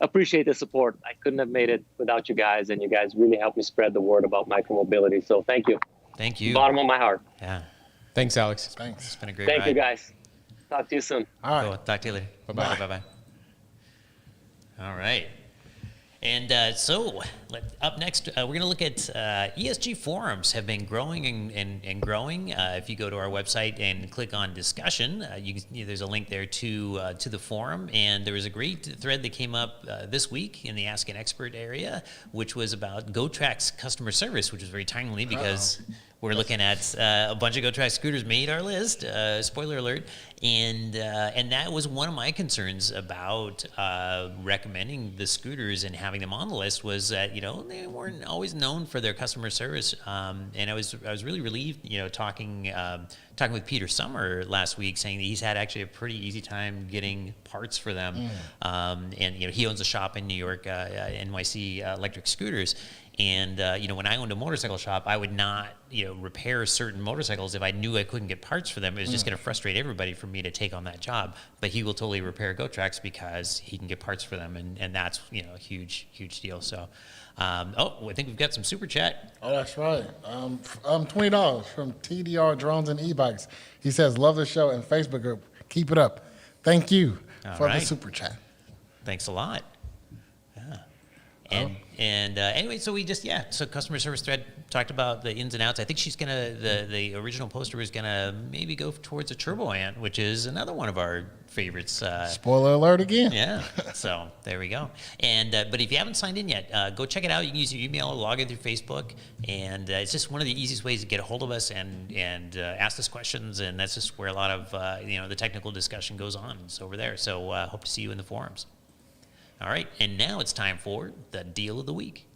Speaker 8: appreciate the support. I couldn't have made it without you guys, and you guys really helped me spread the word about micromobility. So thank you.
Speaker 1: Thank you.
Speaker 8: Bottom of my heart.
Speaker 1: Yeah.
Speaker 2: Thanks, Alex.
Speaker 3: Thanks.
Speaker 1: It's been a great
Speaker 8: Thank
Speaker 1: ride.
Speaker 8: you, guys. Talk to you soon.
Speaker 3: All right.
Speaker 1: Cool. Talk to you later.
Speaker 2: Bye-bye.
Speaker 1: Bye-bye. All right. And so up next, we're going to look at ESG forums have been growing and growing. If you go to our website and click on discussion, there's a link there to the forum. And there was a great thread that came up this week in the Ask an Expert area, which was about GoTrack's customer service, which was very timely because we're looking at a bunch of GoTrack scooters made our list. Spoiler alert. And that was one of my concerns about recommending the scooters and having them on the list, was that they weren't always known for their customer service. And I was really relieved, talking with Peter Summer last week, saying that he's had actually a pretty easy time getting parts for them. And he owns a shop in New York, NYC Electric Scooters. And, when I owned a motorcycle shop, I would not, repair certain motorcycles if I knew I couldn't get parts for them. It was just going to frustrate everybody for me to take on that job. But he will totally repair GoTracks because he can get parts for them. And that's, a huge, huge deal. So, I think we've got some super chat.
Speaker 3: Oh, that's right. $20 from TDR Drones and E-Bikes. He says, love the show and Facebook group. Keep it up. Thank you for the super chat.
Speaker 1: Thanks a lot. Yeah. Anyway, so so customer service thread talked about the ins and outs. I think she's the original poster was gonna maybe go towards a Turbo Ant, which is another one of our favorites.
Speaker 3: Spoiler alert again.
Speaker 1: Yeah, so there we go. And but if you haven't signed in yet, go check it out. You can use your email, log in through Facebook, and it's just one of the easiest ways to get a hold of us and ask us questions. And that's just where a lot of the technical discussion goes on. It's over there. So hope to see you in the forums. All right, and now it's time for the deal of the week.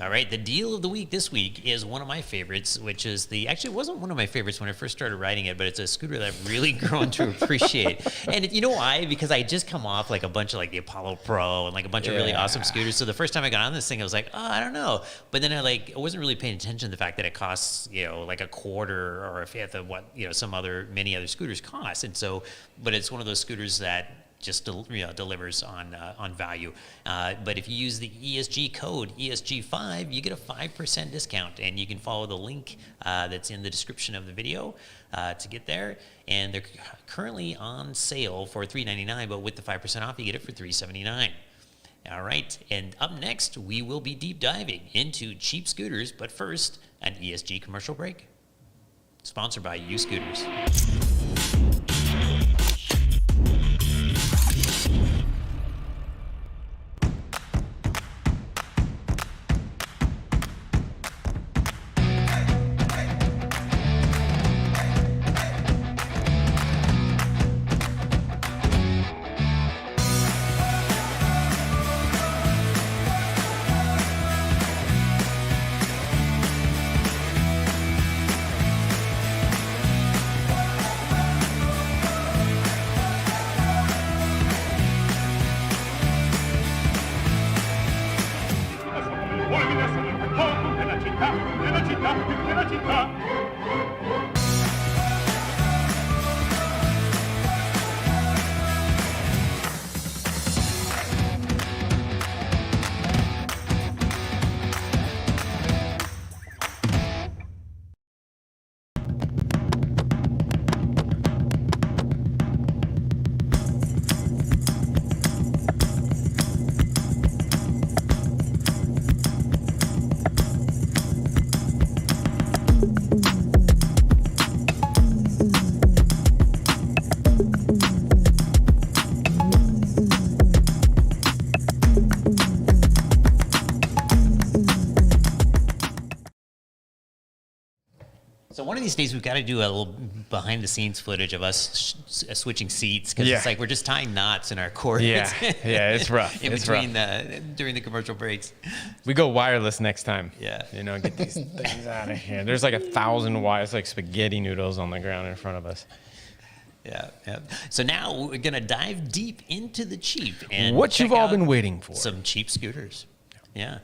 Speaker 1: All right, the deal of the week this week is one of my favorites, which is actually it wasn't one of my favorites when I first started riding it, but it's a scooter that I've really grown to appreciate. And you know why? Because I just come off like a bunch of the Apollo Pro and a bunch of really awesome scooters. So the first time I got on this thing, I was like, I don't know. But then I wasn't really paying attention to the fact that it costs, a quarter or a fifth of what, many other scooters cost. And so, but it's one of those scooters that just delivers on value. But if you use the ESG code, ESG5, you get a 5% discount, and you can follow the link that's in the description of the video to get there. And they're currently on sale for $3.99, but with the 5% off, you get it for $3.79. All right, and up next, we will be deep diving into cheap scooters, but first, an ESG commercial break. Sponsored by U-Scooters. So one of these days we've got to do a little behind the scenes footage of us switching seats because it's like we're just tying knots in our cords.
Speaker 2: Yeah, it's rough.
Speaker 1: During the commercial breaks.
Speaker 2: We go wireless next time.
Speaker 1: Yeah.
Speaker 2: Get these things out of here. There's like 1,000 wires, like spaghetti noodles on the ground in front of us.
Speaker 1: Yeah. So now we're going to dive deep into the cheap and
Speaker 2: what you've all been waiting for.
Speaker 1: Some cheap scooters. Yeah.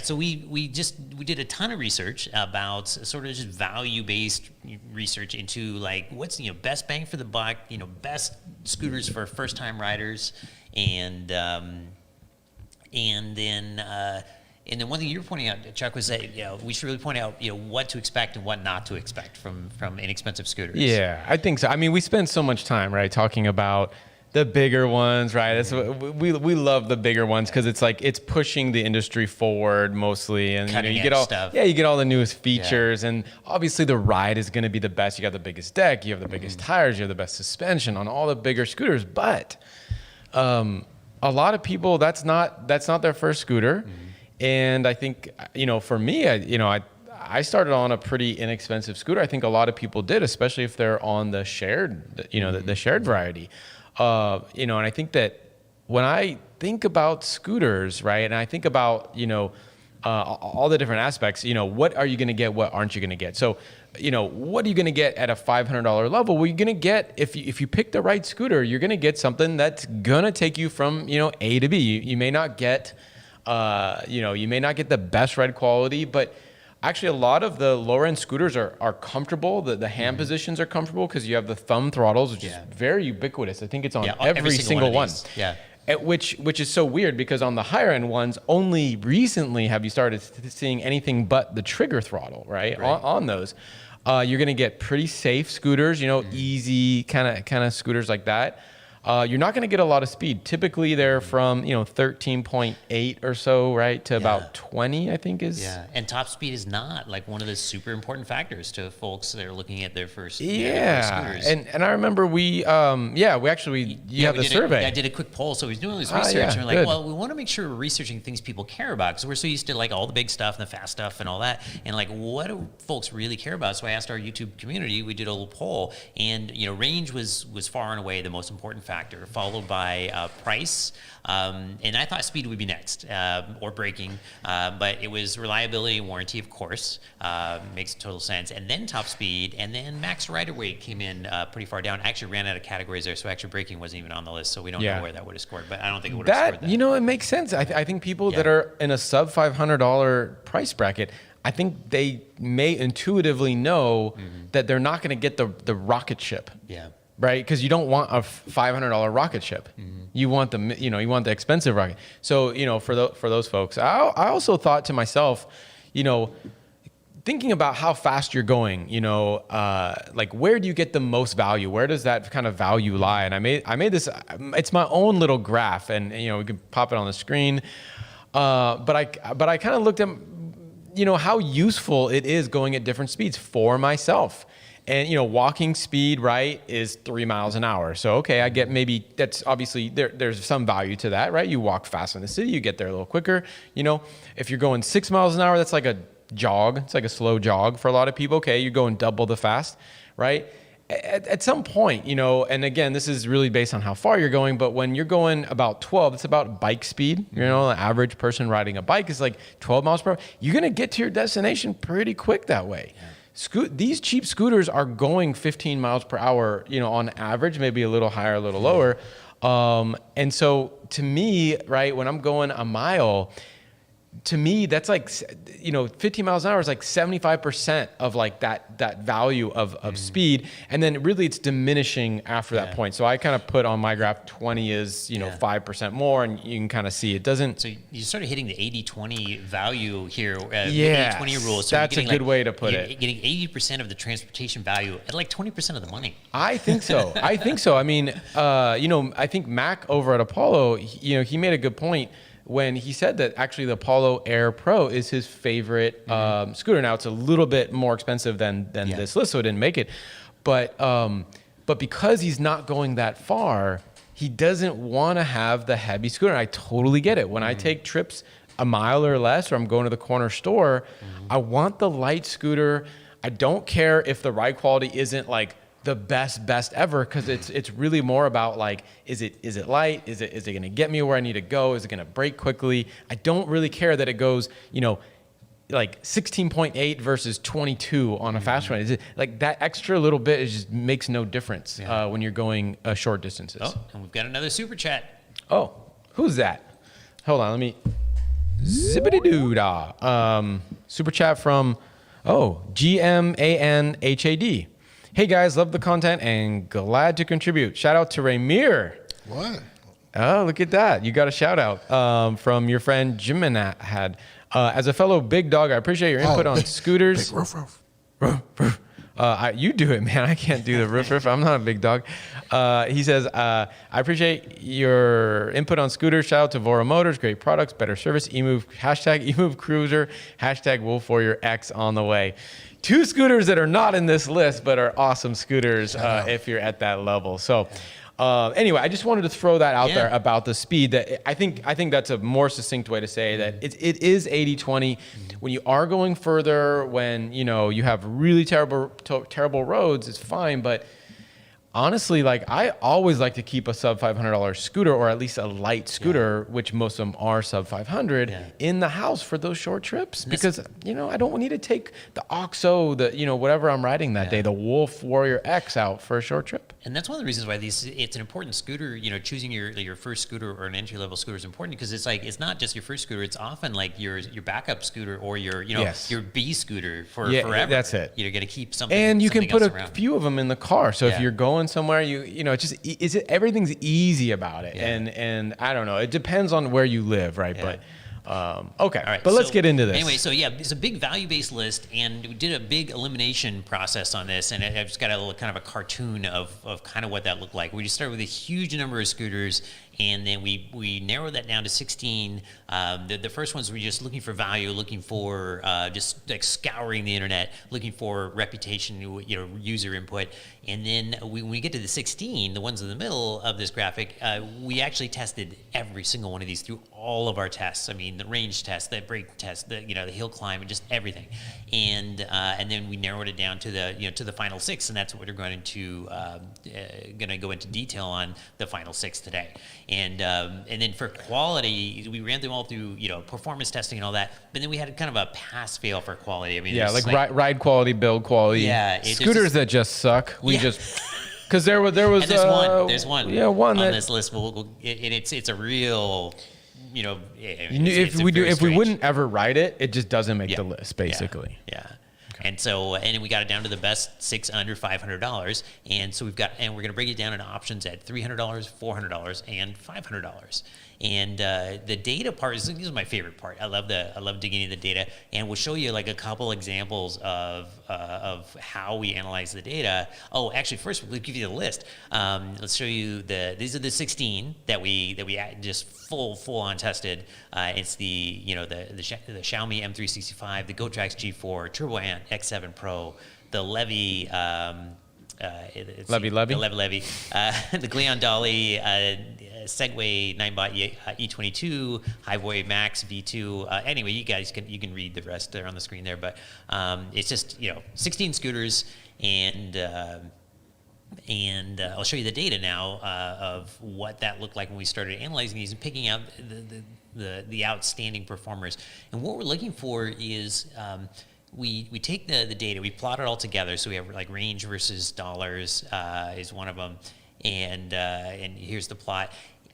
Speaker 1: So we did a ton of research about sort of just value-based research into like what's best bang for the buck, best scooters for first-time riders, and then one thing you were pointing out, Chuck, was that we should really point out what to expect and what not to expect from inexpensive scooters.
Speaker 2: Yeah, I think so. I mean, we spend so much time talking about the bigger ones, right? That's we love the bigger ones because it's pushing the industry forward mostly, and you get all stuff. Yeah, you get all the newest features, and obviously the ride is going to be the best. You got the biggest deck, you have the biggest tires, you have the best suspension on all the bigger scooters. But a lot of people, that's not their first scooter, and I think for me, I started on a pretty inexpensive scooter. I think a lot of people did, especially if they're on the shared, the shared variety. And I think that when I think about scooters, right, and I think about, all the different aspects, what are you going to get? What aren't you going to get? So, what are you going to get at a $500 level? Well, you're going to get, if you pick the right scooter, you're going to get something that's going to take you from, A to B. You may not get, the best ride quality, but actually, a lot of the lower-end scooters are comfortable. The hand positions are comfortable because you have the thumb throttles, which is very ubiquitous. I think it's on every single one.
Speaker 1: Yeah.
Speaker 2: Which is so weird because on the higher-end ones, only recently have you started seeing anything but the trigger throttle, right? On those. You're going to get pretty safe scooters, easy kind of scooters like that. You're not going to get a lot of speed. Typically, they're from 13.8 or so, right, to about 20, I think is.
Speaker 1: Yeah, and top speed is not like one of the super important factors to folks that are looking at their first.
Speaker 2: Scooters. And I remember we have the survey.
Speaker 1: I did a quick poll, so we was doing all this research, and we're like, well, we want to make sure we're researching things people care about because we're so used to like all the big stuff and the fast stuff and all that, and like what do folks really care about? So I asked our YouTube community. We did a little poll, and range was far and away the most important factor, followed by price, and I thought speed would be next, or braking, but it was reliability and warranty, of course, makes total sense, and then top speed, and then max rider weight came in pretty far down. I actually ran out of categories there, so actually braking wasn't even on the list, so we don't know where that would have scored, but I don't think it would have scored that.
Speaker 2: It makes sense. I think people that are in a sub $500 price bracket, I think they may intuitively know that they're not going to get the rocket ship.
Speaker 1: Yeah.
Speaker 2: Right, because you don't want a $500 rocket ship. You want the expensive rocket. So for those folks, I also thought to myself, thinking about how fast you're going, like where do you get the most value? Where does that kind of value lie? And I made this. It's my own little graph, and we can pop it on the screen. But I kind of looked at how useful it is going at different speeds for myself. And, walking speed, right, is 3 miles an hour. So, okay, I get maybe that's obviously there's some value to that, right? You walk fast in the city, you get there a little quicker. If you're going 6 miles an hour, that's like a jog. It's like a slow jog for a lot of people. Okay, you're going double the fast, right? At some point, and again, this is really based on how far you're going, but when you're going about 12, it's about bike speed. The average person riding a bike is like 12 miles per hour. You're going to get to your destination pretty quick that way. Yeah. These cheap scooters are going 15 miles per hour, on average, maybe a little higher, a little lower. And so to me, right, when I'm going a mile, to me, that's like, 15 miles an hour is like 75% of like that value of speed. And then really it's diminishing after that point. So I kind of put on my graph 20 is, 5% more, and you can kind of see it doesn't.
Speaker 1: So you started hitting the 80-20 value here, the 80-20 rule. So
Speaker 2: that's a good way to put it.
Speaker 1: Getting 80% of the transportation value at like 20% of the money.
Speaker 2: I think so. I mean, I think Mac over at Apollo, he made a good point when he said that actually the Apollo Air Pro is his favorite scooter. Now it's a little bit more expensive than this list, so it didn't make it. But because he's not going that far, he doesn't want to have the heavy scooter. And I totally get it. When I take trips, a mile or less, or I'm going to the corner store, I want the light scooter. I don't care if the ride quality isn't like the best ever, because it's really more about like, is it light? Is it going to get me where I need to go? Is it going to brake quickly? I don't really care that it goes, like 16.8 versus 22 on a fast one. Is it like that extra little bit? It just makes no difference when you're going short distances.
Speaker 1: Oh, and we've got another super chat.
Speaker 2: Oh, who's that? Hold on, let me zippity doo dah. Super chat from GMANHAD. Hey guys, love the content and glad to contribute. Shout out to Ramir.
Speaker 3: What?
Speaker 2: Oh, look at that. You got a shout out from your friend Jimina had. As a fellow big dog, I appreciate your input on scooters.
Speaker 3: Big roof, roof.
Speaker 2: Roof, roof. You do it, man. I can't do the roof, roof. I'm not a big dog. He says, I appreciate your input on scooters. Shout out to Vora Motors. Great products, better service. eMove, hashtag eMove Cruiser, hashtag Wolf Warrior X on the way. 2 scooters that are not in this list, but are awesome scooters if you're at that level. So anyway, I just wanted to throw that out there about the speed. That I think that's a more succinct way to say that it is 80-20. When you are going further, when you have really terrible roads, it's fine. But honestly, like I always like to keep a sub $500 scooter, or at least a light scooter, which most of them are sub 500, in the house for those short trips, because I don't need to take the OXO, whatever I'm riding that day, the Wolf Warrior X out for a short trip.
Speaker 1: And that's one of the reasons why it's an important scooter. Choosing your first scooter or an entry level scooter is important, because it's not just your first scooter. It's often like your backup scooter or your B scooter for forever.
Speaker 2: That's it.
Speaker 1: You're going to keep something.
Speaker 2: And you can put a
Speaker 1: around.
Speaker 2: few of them in the car. So if you're going somewhere, everything's easy about it. And I don't know. It depends on where you live, right? But okay. All right. But let's get into this.
Speaker 1: Anyway, it's a big value-based list, and we did a big elimination process on this, and I've just got a little kind of a cartoon of kind of what that looked like. We just started with a huge number of scooters, and then we narrowed that down to 16. The first ones were just looking for value, looking for just like scouring the internet, looking for reputation, user input. And then when we get to the 16, the ones in the middle of this graphic, we actually tested every single one of these through all of our tests. I mean, the range test, the brake test, the hill climb, and just everything. And then we narrowed it down to the final 6, and that's what we're going to go into detail on the final 6 today. And then for quality, we ran them all through performance testing and all that. But then we had kind of a pass fail for quality. I mean,
Speaker 2: ride quality, build quality.
Speaker 1: Yeah,
Speaker 2: scooters that just suck. Because there was
Speaker 1: and there's one
Speaker 2: one
Speaker 1: on
Speaker 2: that,
Speaker 1: this list. It's a real.
Speaker 2: If we wouldn't ever write it, it just doesn't make the list, basically.
Speaker 1: Yeah. And so, and we got it down to the best 6 under $500. And so we're going to break it down into options at $300, $400, and $500. And the data part this is my favorite part. I love digging into the data, and we'll show you like a couple examples of how we analyze the data. Oh, actually, first we'll give you the list. Let's show you these are the 16 that we just full on tested. It's the Xiaomi M365, the GoTrax G4, Turbo Ant X7 Pro, the Levy. The Gleon Dolly, Segway 9bot E22, Hiboy Max V2. Anyway, you guys can read the rest there on the screen there, but it's just 16 scooters, and I'll show you the data now of what that looked like when we started analyzing these and picking out the outstanding performers. And what we're looking for is we take the data, we plot it all together. So we have like range versus dollars is one of them, and here's the plot.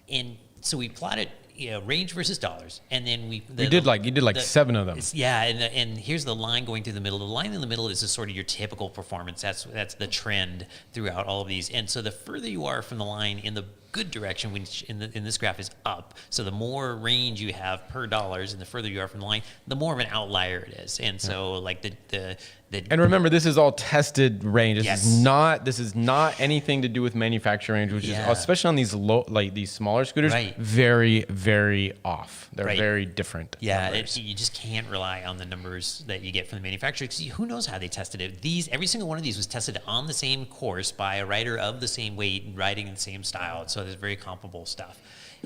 Speaker 1: And so we plotted range versus dollars, and then you did
Speaker 2: 7 of them.
Speaker 1: Yeah, and here's the line going through the middle. The line in the middle is just sort of your typical performance. That's the trend throughout all of these. And so the further you are from the line in the good direction, which in this graph is up. So the more range you have per dollars, and the further you are from the line, the more of an outlier it is. And so like the
Speaker 2: and remember, this is all tested range. This is not anything to do with manufacturing range, which is especially on these these smaller scooters, very, very off. They're very different.
Speaker 1: Yeah, you just can't rely on the numbers that you get from the manufacturer, because who knows how they tested it. Every single one of these was tested on the same course by a rider of the same weight, riding in the same style. So there's very comparable stuff.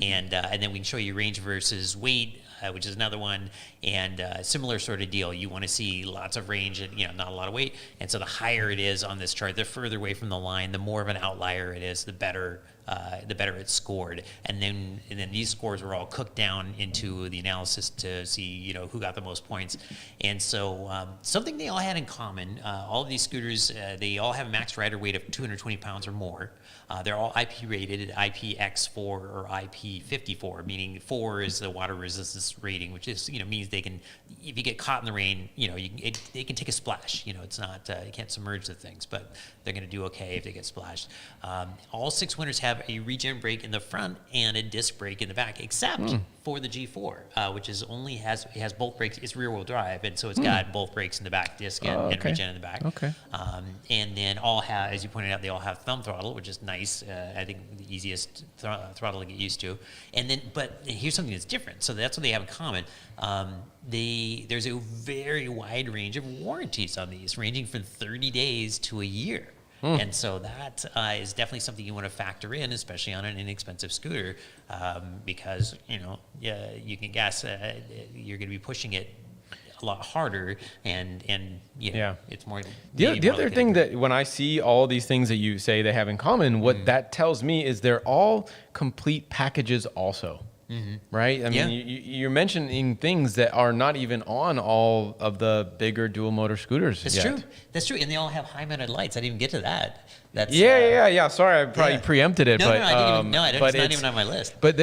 Speaker 1: and then we can show you range versus weight, which is another one, and similar sort of deal. You want to see lots of range and not a lot of weight, and so the higher it is on this chart, the further away from the line, the more of an outlier it is, the better it's scored. And then these scores were all cooked down into the analysis to see who got the most points. And so something they all had in common, all of these scooters, they all have a max rider weight of 220 pounds or more. They're all IP rated IPX4 or IP54, meaning 4 is the water resistance rating, which is means they can, if you get caught in the rain, they can take a splash. It's not you can't submerge the things, but they're going to do okay if they get splashed. All 6 winners have a regen brake in the front and a disc brake in the back, except for the G4, which is it has both brakes. It's rear wheel drive, and so it's got both brakes in the back, disc and regen in the back.
Speaker 2: Okay.
Speaker 1: And then all have, as you pointed out, they all have thumb throttle, which is nice. I think the easiest throttle to get used to. And then, but here's something that's different. So that's what they have in common. There's a very wide range of warranties on these, ranging from 30 days to a year. And so that is definitely something you want to factor in, especially on an inexpensive scooter, because you can guess you're going to be pushing it a lot harder, and it's more.
Speaker 2: The other thing that when I see all these things that you say they have in common, what that tells me is they're all complete packages also. Right? I mean, you're mentioning things that are not even on all of the bigger dual motor scooters.
Speaker 1: That's true. That's true. And they all have high mounted lights. I didn't even get to that. That's
Speaker 2: Sorry, I probably preempted it.
Speaker 1: No,
Speaker 2: but,
Speaker 1: I didn't even know. It's not even on my list.
Speaker 2: But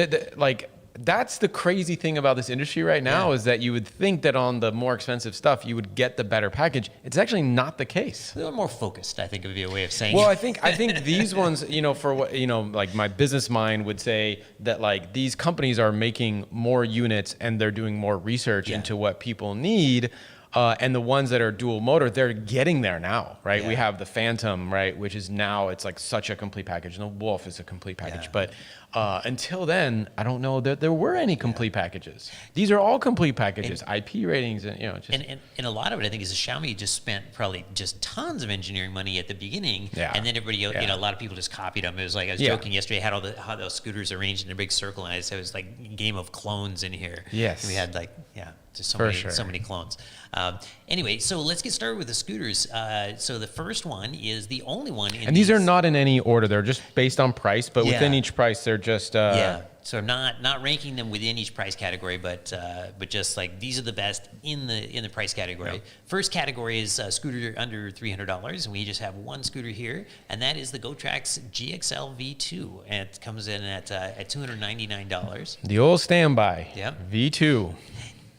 Speaker 2: that's the crazy thing about this industry right now is that you would think that on the more expensive stuff you would get the better package. It's actually not the case.
Speaker 1: They're more focused, I think, would be a way of saying.
Speaker 2: Well, I think these ones, for what like my business mind would say that like these companies are making more units and they're doing more research into what people need. And the ones that are dual motor, they're getting there now, right?
Speaker 1: Yeah.
Speaker 2: We have the Phantom, right, which is now, it's like such a complete package. And the Wolf is a complete package. But until then, I don't know that there were any complete packages. These are all complete packages, IP ratings, and just.
Speaker 1: And a lot of it, I think, is Xiaomi just spent probably just tons of engineering money at the beginning, and then everybody, a lot of people just copied them. It was like I was joking yesterday. I had how those scooters arranged in a big circle, and it was like Game of Clones in here.
Speaker 2: Yes,
Speaker 1: and we had just so many clones. Anyway, so let's get started with the scooters. So the first one is the only one in
Speaker 2: and these are not in any order. They're just based on price, but within each price, they're just
Speaker 1: So not ranking them within each price category, but just like these are the best in the price category. First category is a scooter under $300, and we just have one scooter here, and that is the GoTrax GXL V2, and it comes in at $299.
Speaker 2: The old standby.
Speaker 1: Yep.
Speaker 2: V2.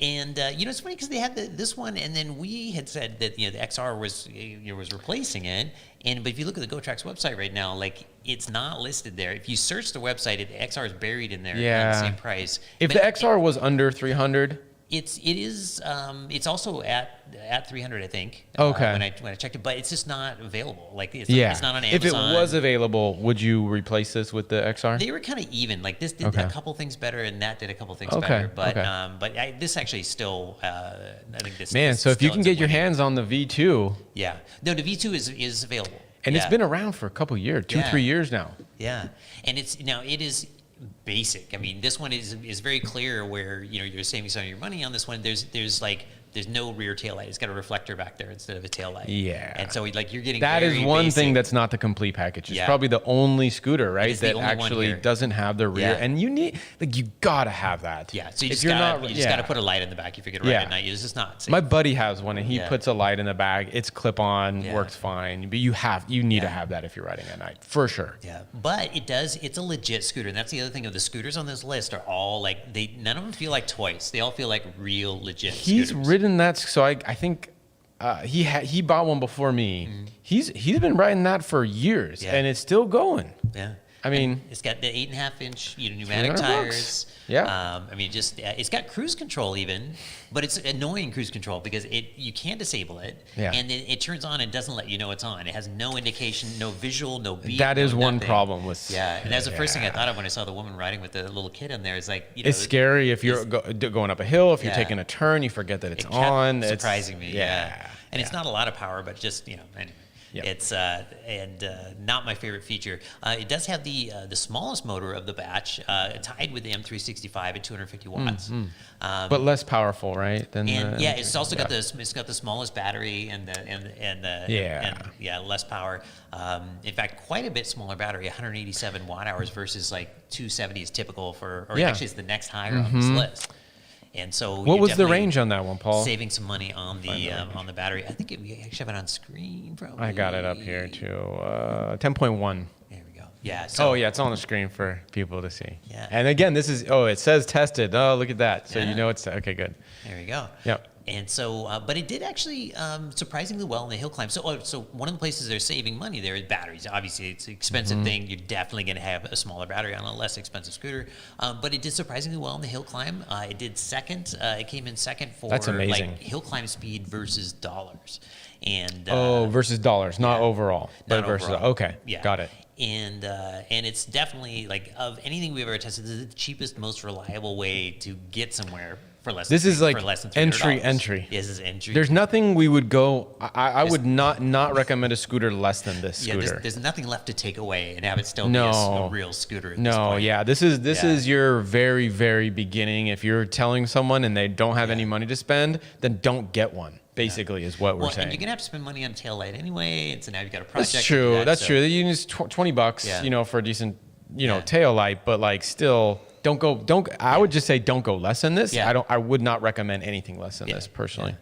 Speaker 1: And it's funny because they had this one, and then we had said that the XR was replacing it. But if you look at the GoTrax website right now, like it's not listed there. If you search the website, the XR is buried in there at the same price.
Speaker 2: If the XR was under 300.
Speaker 1: It's also at 300, I think.
Speaker 2: Okay.
Speaker 1: When I checked it, but it's just not available. Like it's not on Amazon.
Speaker 2: If it was available, would you replace this with the XR?
Speaker 1: They were kind of even. Like this did a couple things better, and that did a couple things better. But this actually still, I think this.
Speaker 2: Man, so if you can get your hands on the V2.
Speaker 1: Yeah. No, the V2 is available.
Speaker 2: And it's been around for a couple years, 2-3 years now.
Speaker 1: Yeah, and it is basic. I mean, this one is very clear where you're saving some of your money on this one. There's no rear tail light. It's got a reflector back there instead of a tail light.
Speaker 2: Yeah.
Speaker 1: And so you're getting
Speaker 2: that
Speaker 1: very
Speaker 2: is one
Speaker 1: basic.
Speaker 2: thing that's not the complete package. It's probably the only scooter, right, that actually doesn't have the rear. And you need you gotta have that.
Speaker 1: Yeah. So you just gotta put a light in the back if you're gonna ride at night. It's just not safe.
Speaker 2: My buddy has one, and he puts a light in the back. It's clip on, works fine. But you need to have that if you're riding at night for sure.
Speaker 1: Yeah. But it's a legit scooter, and that's the other thing of the scooters on this list are all like none of them feel like toys. They all feel like real legit.
Speaker 2: He's
Speaker 1: scooters.
Speaker 2: ridden that, so I think he bought one before me. He's been riding that for years, and it's still going.
Speaker 1: Yeah.
Speaker 2: I mean,
Speaker 1: and it's got the 8.5-inch pneumatic tires.
Speaker 2: Yeah.
Speaker 1: It's got cruise control even, but it's annoying cruise control because you can't disable it, and it turns on and doesn't let you know it's on. It has no indication, no visual, no beep.
Speaker 2: That is one problem with.
Speaker 1: Yeah, and that's the first thing I thought of when I saw the woman riding with the little kid in there. It's like
Speaker 2: it's scary if you're going up a hill. If you're taking a turn, you forget that it's on.
Speaker 1: Surprising me.
Speaker 2: Yeah.
Speaker 1: And it's not a lot of power, but just anyway.
Speaker 2: Yep.
Speaker 1: It's not my favorite feature. It does have the smallest motor of the batch, tied with the M365 at 250 watts.
Speaker 2: But less powerful, right? Than
Speaker 1: it's also got the smallest battery and less power. In fact, quite a bit smaller battery, 187 watt hours versus like 270 is typical for, or actually it's the next higher on this list. And so,
Speaker 2: what was the range on that one, Paul?
Speaker 1: Saving some money on the battery. I think we actually have it on screen. Probably.
Speaker 2: I got it up here too. 10.1.
Speaker 1: There we go. Yeah. So,
Speaker 2: it's on the screen for people to see.
Speaker 1: Yeah.
Speaker 2: And again, this is it says tested. Oh, look at that. So you know it's okay. Good.
Speaker 1: There we go.
Speaker 2: Yep.
Speaker 1: And so, but it did actually surprisingly well in the hill climb. So one of the places they're saving money there is batteries. Obviously, it's an expensive thing. You're definitely going to have a smaller battery on a less expensive scooter. But it did surprisingly well in the hill climb. It did second. It came in second for
Speaker 2: That's amazing.
Speaker 1: Like hill climb speed versus dollars. And
Speaker 2: versus dollars, not overall, but
Speaker 1: not
Speaker 2: versus.
Speaker 1: overall.
Speaker 2: Okay, got it.
Speaker 1: And it's definitely like of anything we've ever tested, this is the cheapest, most reliable way to get somewhere. For less
Speaker 2: This
Speaker 1: than,
Speaker 2: is like
Speaker 1: for less than
Speaker 2: entry.
Speaker 1: This is entry.
Speaker 2: There's nothing we would go. I would not recommend a scooter less than this scooter.
Speaker 1: There's nothing left to take away and have it still be a real scooter. At this point.
Speaker 2: This is your very, very beginning. If you're telling someone and they don't have any money to spend, then don't get one. Basically, is what we're saying.
Speaker 1: And you're gonna have to spend money on tail light anyway, and so now you've got a project.
Speaker 2: That's true. That's true. You use $20, for a decent, tail light, but like still. Don't. I would just say don't go less than this.
Speaker 1: Yeah.
Speaker 2: I would not recommend anything less than this personally.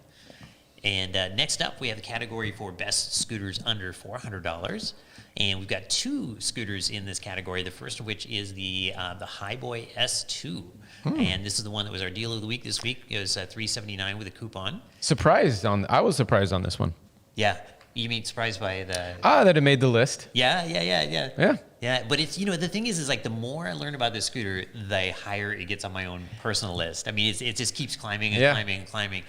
Speaker 1: Yeah. And next up, we have the category for best scooters under $400, and we've got two scooters in this category. The first of which is the Hiboy S2, and this is the one that was our deal of the week this week. It was $379 with a coupon. I was surprised on this one. Yeah. You mean surprised by the...
Speaker 2: that it made the list.
Speaker 1: Yeah.
Speaker 2: Yeah,
Speaker 1: but it's, the thing is like the more I learn about this scooter, the higher it gets on my own personal list. I mean, it just keeps climbing and climbing.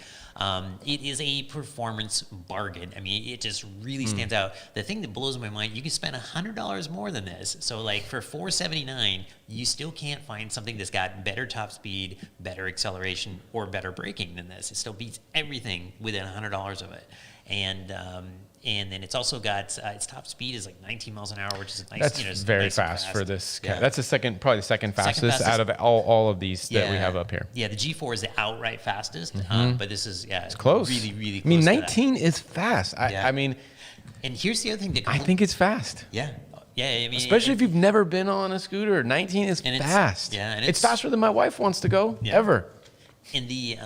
Speaker 1: It is a performance bargain. I mean, it just really stands out. The thing that blows my mind, you can spend $100 more than this. So like for $479, you still can't find something that's got better top speed, better acceleration, or better braking than this. It still beats everything within $100 of it. And then it's also got its top speed is like 19 miles an hour, which is nice.
Speaker 2: That's very
Speaker 1: nice
Speaker 2: fast for this.
Speaker 1: Yeah.
Speaker 2: That's probably the second fastest out of all of these that we have up here.
Speaker 1: Yeah, the G4 is the outright fastest, but this is it's
Speaker 2: close.
Speaker 1: Really, really close.
Speaker 2: I mean, 19 is fast. I mean,
Speaker 1: and here's the other thing that
Speaker 2: I think it's fast.
Speaker 1: Yeah. Yeah, I mean,
Speaker 2: especially if you've never been on a scooter, 19 is fast.
Speaker 1: And
Speaker 2: it's faster than my wife wants to go ever.
Speaker 1: In the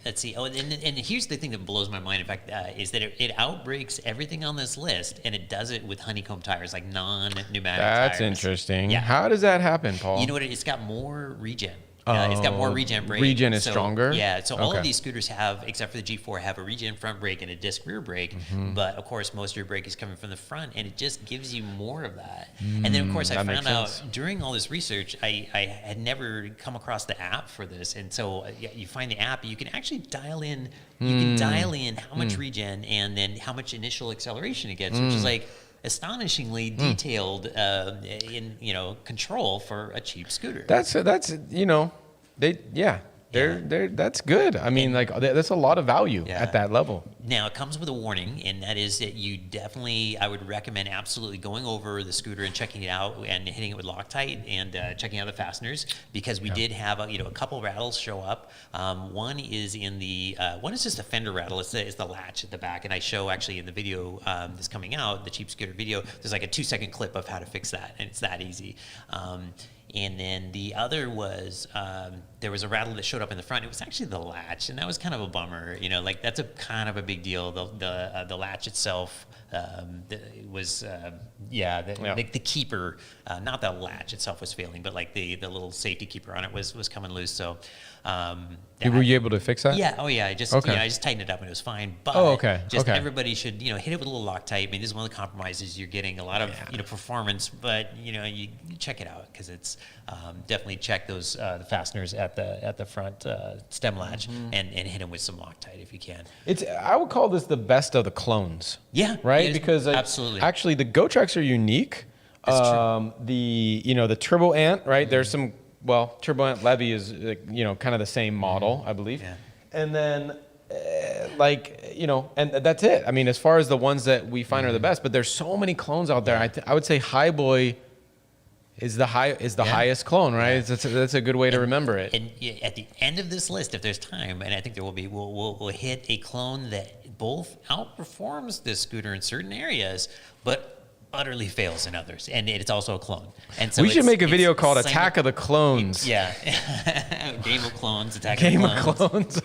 Speaker 1: let's see. Oh, and here's the thing that blows my mind. In fact, is that it outbreaks everything on this list, and it does it with honeycomb tires, like non-pneumatic tires.
Speaker 2: That's interesting.
Speaker 1: Yeah.
Speaker 2: How does that happen, Paul?
Speaker 1: You know what? It's got more regen. It's got more regen brake.
Speaker 2: Regen is stronger?
Speaker 1: Yeah, so all of these scooters have, except for the G4, have a regen front brake and a disc rear brake. But, of course, most of your brake is coming from the front, and it just gives you more of that. And then, of course, I found out during all this research, I had never come across the app for this. And so you find the app, you can actually dial in. You can dial in how much regen and then how much initial acceleration it gets, which is like astonishingly detailed in control for a cheap scooter.
Speaker 2: That's that's good. I mean, that's a lot of value at that level.
Speaker 1: Now it comes with a warning, and that is that you definitely, I would recommend absolutely going over the scooter and checking it out and hitting it with Loctite and checking out the fasteners, because we did have a couple rattles show up. One is one is just a fender rattle. It's the latch at the back, and I show actually in the video that's coming out, the cheap scooter video. There's like a 2-second clip of how to fix that, and it's that easy. And then the other was there was a rattle that showed up in the front. It was actually the latch, and that was kind of a bummer. That's a kind of a big deal. The latch itself was the keeper, not the latch itself was failing, but like the little safety keeper on it was coming loose. So.
Speaker 2: Were you able to fix that?
Speaker 1: Yeah. Oh, yeah. I just tightened it up and it was fine. But everybody should, hit it with a little Loctite. I mean, this is one of the compromises. You're getting a lot of, performance, but you check it out, because it's definitely check those the fasteners at the front stem latch and hit them with some Loctite if you can.
Speaker 2: I would call this the best of the clones.
Speaker 1: Yeah.
Speaker 2: Right? Because
Speaker 1: absolutely.
Speaker 2: Actually, the Go Treks are unique.
Speaker 1: That's true.
Speaker 2: The Turbo Ant, right? There's some. Well, Turbo Ant Levy is, kind of the same model, I believe.
Speaker 1: Yeah.
Speaker 2: And then, and that's it. I mean, as far as the ones that we find are the best, but there's so many clones out there. I would say Hiboy is the highest clone, right? That's a good way to remember it.
Speaker 9: And at the end of this list, if there's time, and I think there will be, we'll hit a clone that both outperforms this scooter in certain areas, but utterly fails in others, and it's also a clone. And so
Speaker 2: we should make a video called "Attack of the Clones."
Speaker 9: Yeah, Game of Clones, Attack
Speaker 2: Game
Speaker 9: of the Clones.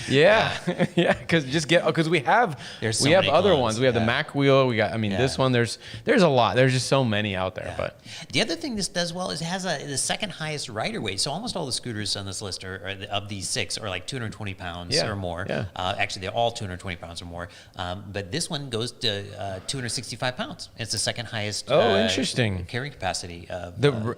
Speaker 2: Yeah, because we have other
Speaker 9: clones.
Speaker 2: ones. We have the Mac wheel. We got. I mean, this one. There's a lot. There's just so many out there. But
Speaker 9: the other thing this does well is it has the second highest rider weight. So almost all the scooters on this list are of these 6 are like 220 pounds or more. Yeah. Actually, they're all 220 pounds or more. But this one goes to 265 pounds. It's the second highest.
Speaker 2: Interesting
Speaker 9: carrying capacity.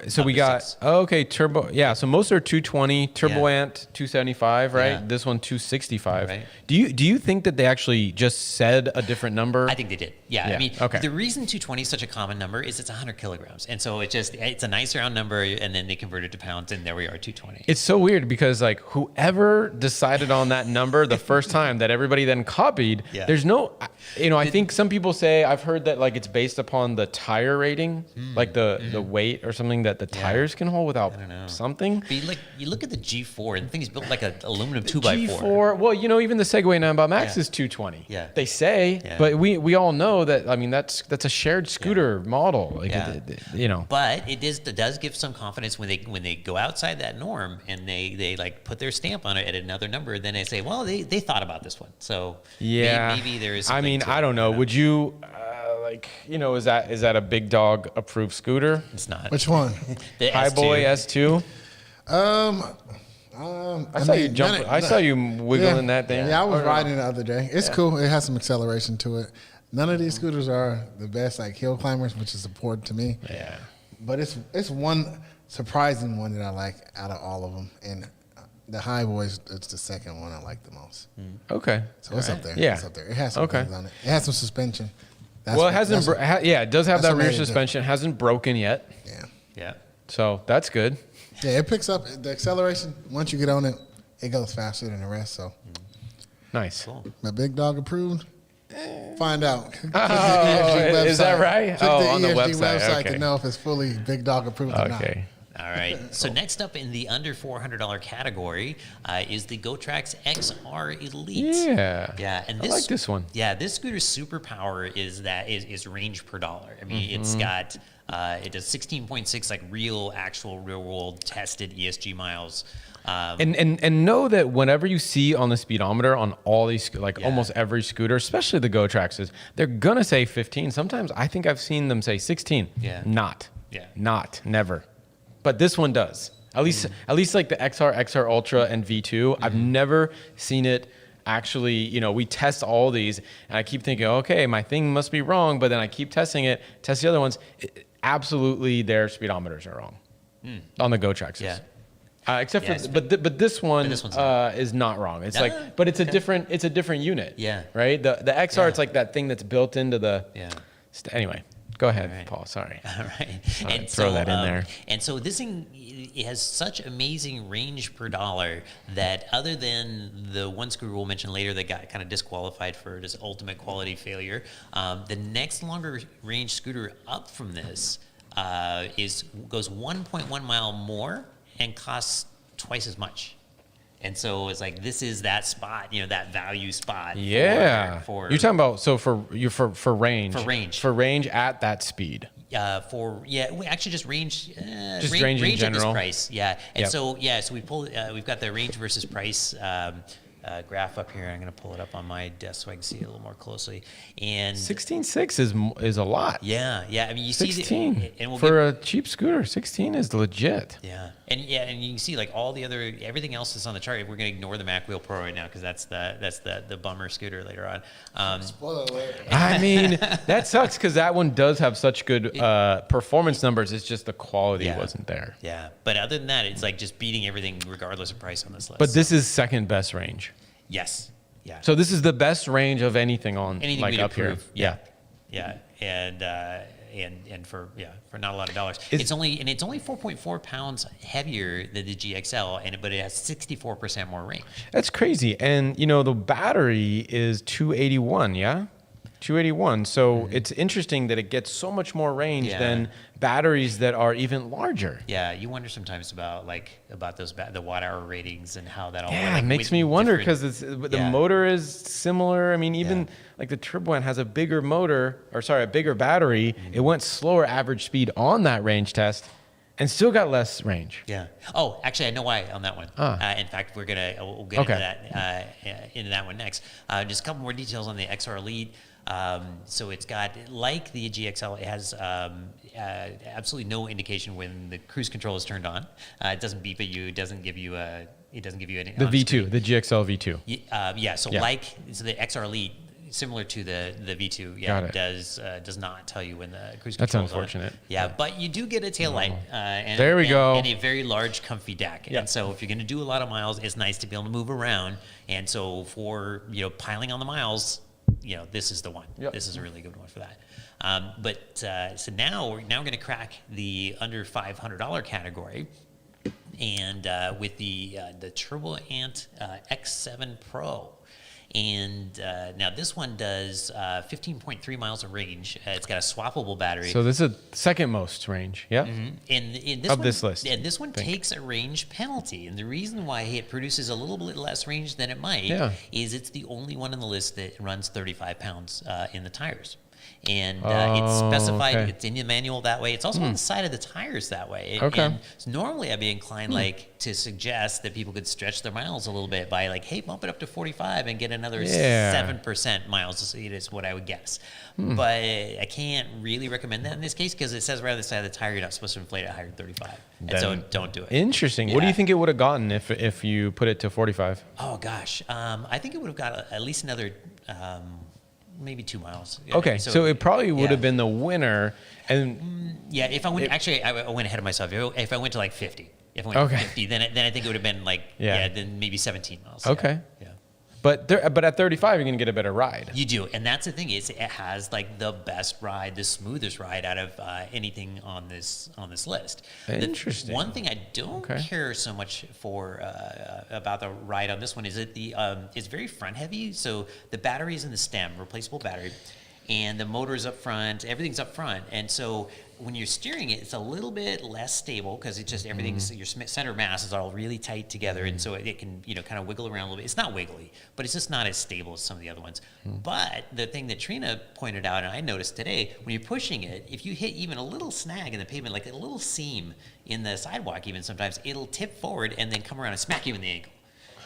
Speaker 2: So we got
Speaker 9: 6.
Speaker 2: turbo. Yeah. So most are 220. Turbo Ant 275. Right.
Speaker 9: Yeah.
Speaker 2: This one 265.
Speaker 9: Right.
Speaker 2: Do you think that they actually just said a different number?
Speaker 9: I think they did. Yeah. I mean, the reason 220 is such a common number is it's 100 kilograms, and so it's a nice round number, and then they convert it to pounds, and there we are, 220.
Speaker 2: It's so weird because like whoever decided on that number the first time that everybody then copied, there's no, I think some people say, I've heard that like it's based upon the tire rating, like the weight or something that the tires can hold without something.
Speaker 9: But you look at the G4, and the thing is built like an aluminum 2x4.
Speaker 2: G4, well, even the Segway 9 Max is 220.
Speaker 9: Yeah.
Speaker 2: They say, but we all know that. I mean, that's a shared scooter model. Like,
Speaker 9: But it does give some confidence when they go outside that norm and they like put their stamp on it at another number. Then they say, well, they thought about this one. So maybe there is.
Speaker 2: I mean, I don't know. Would you? Is that a Big Dog approved scooter?
Speaker 9: It's not.
Speaker 3: Which one?
Speaker 9: The
Speaker 2: Hiboy S2. I saw you wiggling that thing.
Speaker 3: Yeah, I was riding it the other day. It's cool. It has some acceleration to it. None of these scooters are the best like hill climbers, which is important to me.
Speaker 2: Yeah.
Speaker 3: But it's one surprising one that I like out of all of them, and the Hiboy it's the second one I like the most.
Speaker 2: Okay.
Speaker 3: So it's up there.
Speaker 2: Yeah.
Speaker 3: It's up there. It has some things on it. It has some suspension.
Speaker 2: It hasn't. It does have that rear suspension. It hasn't broken yet.
Speaker 9: Yeah.
Speaker 2: So that's good.
Speaker 3: Yeah, it picks up the acceleration. Once you get on it, it goes faster than the rest. So
Speaker 2: nice.
Speaker 9: Cool.
Speaker 3: My Big Dog approved. Find out.
Speaker 2: Is that right?
Speaker 3: Check
Speaker 2: on the
Speaker 3: website
Speaker 2: okay.
Speaker 3: to know if it's fully Big Dog approved or not.
Speaker 2: Okay.
Speaker 9: All right. So next up in the under $400 category is the GoTrax XR Elite.
Speaker 2: Yeah.
Speaker 9: And
Speaker 2: I like this one.
Speaker 9: Yeah, this scooter's superpower is range per dollar. I mean, it's got it does 16.6 like real world tested ESG miles.
Speaker 2: And know that whenever you see on the speedometer on all these, almost every scooter, especially the GoTraxes, they're gonna say 15. Sometimes I think I've seen them say 16.
Speaker 9: Yeah.
Speaker 2: Never. But this one does. At least like the XR Ultra, and V2. I've never seen it actually. We test all these, and I keep thinking, okay, my thing must be wrong. But then I keep testing it, test the other ones. Absolutely, their speedometers are wrong on the GoTraxes.
Speaker 9: Yeah.
Speaker 2: Except for, but this one is not wrong. It's but it's a different unit.
Speaker 9: Yeah.
Speaker 2: Right. The XR, it's like that thing that's built into the.
Speaker 9: Yeah.
Speaker 2: Anyway, go ahead, Paul. Sorry.
Speaker 9: All right.
Speaker 2: And throw that in there.
Speaker 9: And so this thing, it has such amazing range per dollar that other than the one scooter we'll mention later that got kind of disqualified for this ultimate quality failure, the next longer range scooter up from this goes 1.1 mile more and costs twice as much. And so it's like, this is that spot, that value spot.
Speaker 2: Yeah.
Speaker 9: For
Speaker 2: you're talking about, so for range.
Speaker 9: For range
Speaker 2: at that speed.
Speaker 9: We actually just range.
Speaker 2: Range in general.
Speaker 9: At this price. Yeah. And so we've got the range versus price graph up here. I'm going to pull it up on my desk so I can see it a little more closely. And
Speaker 2: 16.6 is a lot.
Speaker 9: Yeah. I mean, you
Speaker 2: 16
Speaker 9: see, and
Speaker 2: a cheap scooter. 16 is legit.
Speaker 9: Yeah. And you can see like all the everything else that's on the chart. We're going to ignore the Mac Wheel Pro right now because that's the bummer scooter later on.
Speaker 3: Spoiler alert.
Speaker 2: I mean, that sucks because that one does have such good performance numbers. It's just the quality wasn't there.
Speaker 9: Yeah. But other than that, it's like just beating everything regardless of price on this list.
Speaker 2: But this is second best range.
Speaker 9: Yes. Yeah.
Speaker 2: So this is the best range of anything
Speaker 9: anything
Speaker 2: like up here.
Speaker 9: Yeah. And and for not a lot of dollars. It's only 4.4 pounds heavier than the GXL, but it has 64% more range.
Speaker 2: That's crazy. And the battery is 281, yeah? 281. So it's interesting that it gets so much more range than batteries that are even larger.
Speaker 9: Yeah, you wonder sometimes about those the watt hour ratings and how that all.
Speaker 2: Yeah, it makes me wonder because the motor is similar. I mean, even like the Turbo has a bigger motor, a bigger battery. It went slower average speed on that range test, and still got less range.
Speaker 9: Yeah. Oh, actually, I know why on that one. In fact, we'll get into that one next. Just a couple more details on the XR Elite. So it's got, like the GXL, it has absolutely no indication when the cruise control is turned on. It doesn't beep at you. It doesn't give you any.
Speaker 2: The V2, the GXL V2.
Speaker 9: So the XR Elite, similar to the V2, does not tell you when the cruise control is on.
Speaker 2: That's unfortunate.
Speaker 9: Yeah, but you do get a tail light. And a very large, comfy deck. Yeah. And so if you're going to do a lot of miles, it's nice to be able to move around. And so for piling on the miles, this is the one. Yep. This is a really good one for that. So now we're going to crack the under $500 category, and with the Turbo Ant X7 Pro. And now this one does 15.3 miles of range. It's got a swappable battery.
Speaker 2: So this is the second most range, yeah?
Speaker 9: Mm-hmm. And this list. And this one takes a range penalty. And the reason why it produces a little bit less range than it might is it's the only one on the list that runs 35 pounds in the tires. And it's specified, it's in the manual that way. It's also on the side of the tires that way. And so normally I'd be inclined to suggest that people could stretch their miles a little bit by hey, bump it up to 45 and get another 7% miles is what I would guess. But I can't really recommend that in this case because it says right on the side of the tire you're not supposed to inflate it higher than 35. And so don't do it.
Speaker 2: Interesting. What do you think it would have gotten if you put it to 45?
Speaker 9: Oh, gosh. I think it would have got at least another... maybe 2 miles.
Speaker 2: Okay, so it probably would have been the winner. And
Speaker 9: if I went, I went ahead of myself. If I went to 50, if I went to 50, then I think it would have been then maybe 17 miles.
Speaker 2: Okay. Yeah. But at 35, you're going to get a better ride.
Speaker 9: You do, and that's the thing is it has the best ride, the smoothest ride out of anything on this list.
Speaker 2: Interesting.
Speaker 9: One thing I don't care so much for about the ride on this one is that it's very front heavy. So the battery is in the stem, replaceable battery, and the motor is up front. Everything's up front, and so when you're steering it, it's a little bit less stable because it's just everything's your center of mass is all really tight together, and so it can kind of wiggle around a little bit. It's not wiggly, but it's just not as stable as some of the other ones. But the thing that Trina pointed out, and I noticed today, when you're pushing it, if you hit even a little snag in the pavement, like a little seam in the sidewalk, even sometimes it'll tip forward and then come around and smack you in the ankle.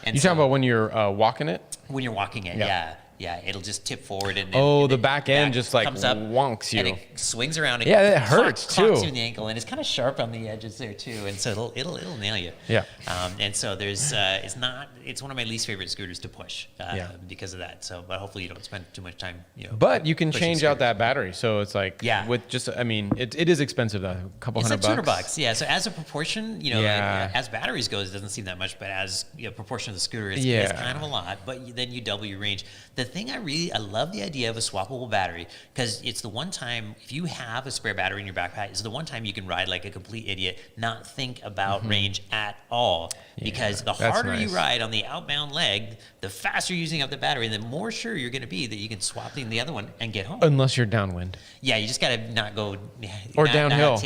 Speaker 9: And
Speaker 2: you talking about when you're walking it?
Speaker 9: When you're walking it, yeah, it'll just tip forward and
Speaker 2: the back end just
Speaker 9: comes up,
Speaker 2: wonks you,
Speaker 9: and it swings around. And
Speaker 2: it hurts too.
Speaker 9: Clocks you in the ankle, and it's kind of sharp on the edges there too, and so it'll nail you.
Speaker 2: Yeah.
Speaker 9: And so there's it's one of my least favorite scooters to push because of that. So, but hopefully you don't spend too much time.
Speaker 2: But you can change out that battery, so it's with just it is expensive though, a couple $100.
Speaker 9: $200. Yeah. So as a proportion, as batteries goes, it doesn't seem that much, but as proportion of the scooter, it's kind of a lot. But then you double your range. The thing I love the idea of a swappable battery because it's the one time if you have a spare battery in your backpack, it's the one time you can ride like a complete idiot, not think about range at all. Because the harder you ride on the outbound leg, the faster you're using up the battery, and the more sure you're going to be that you can swap in the other one and get home.
Speaker 2: Unless you're downwind.
Speaker 9: Yeah, you just got to not go
Speaker 2: downhill.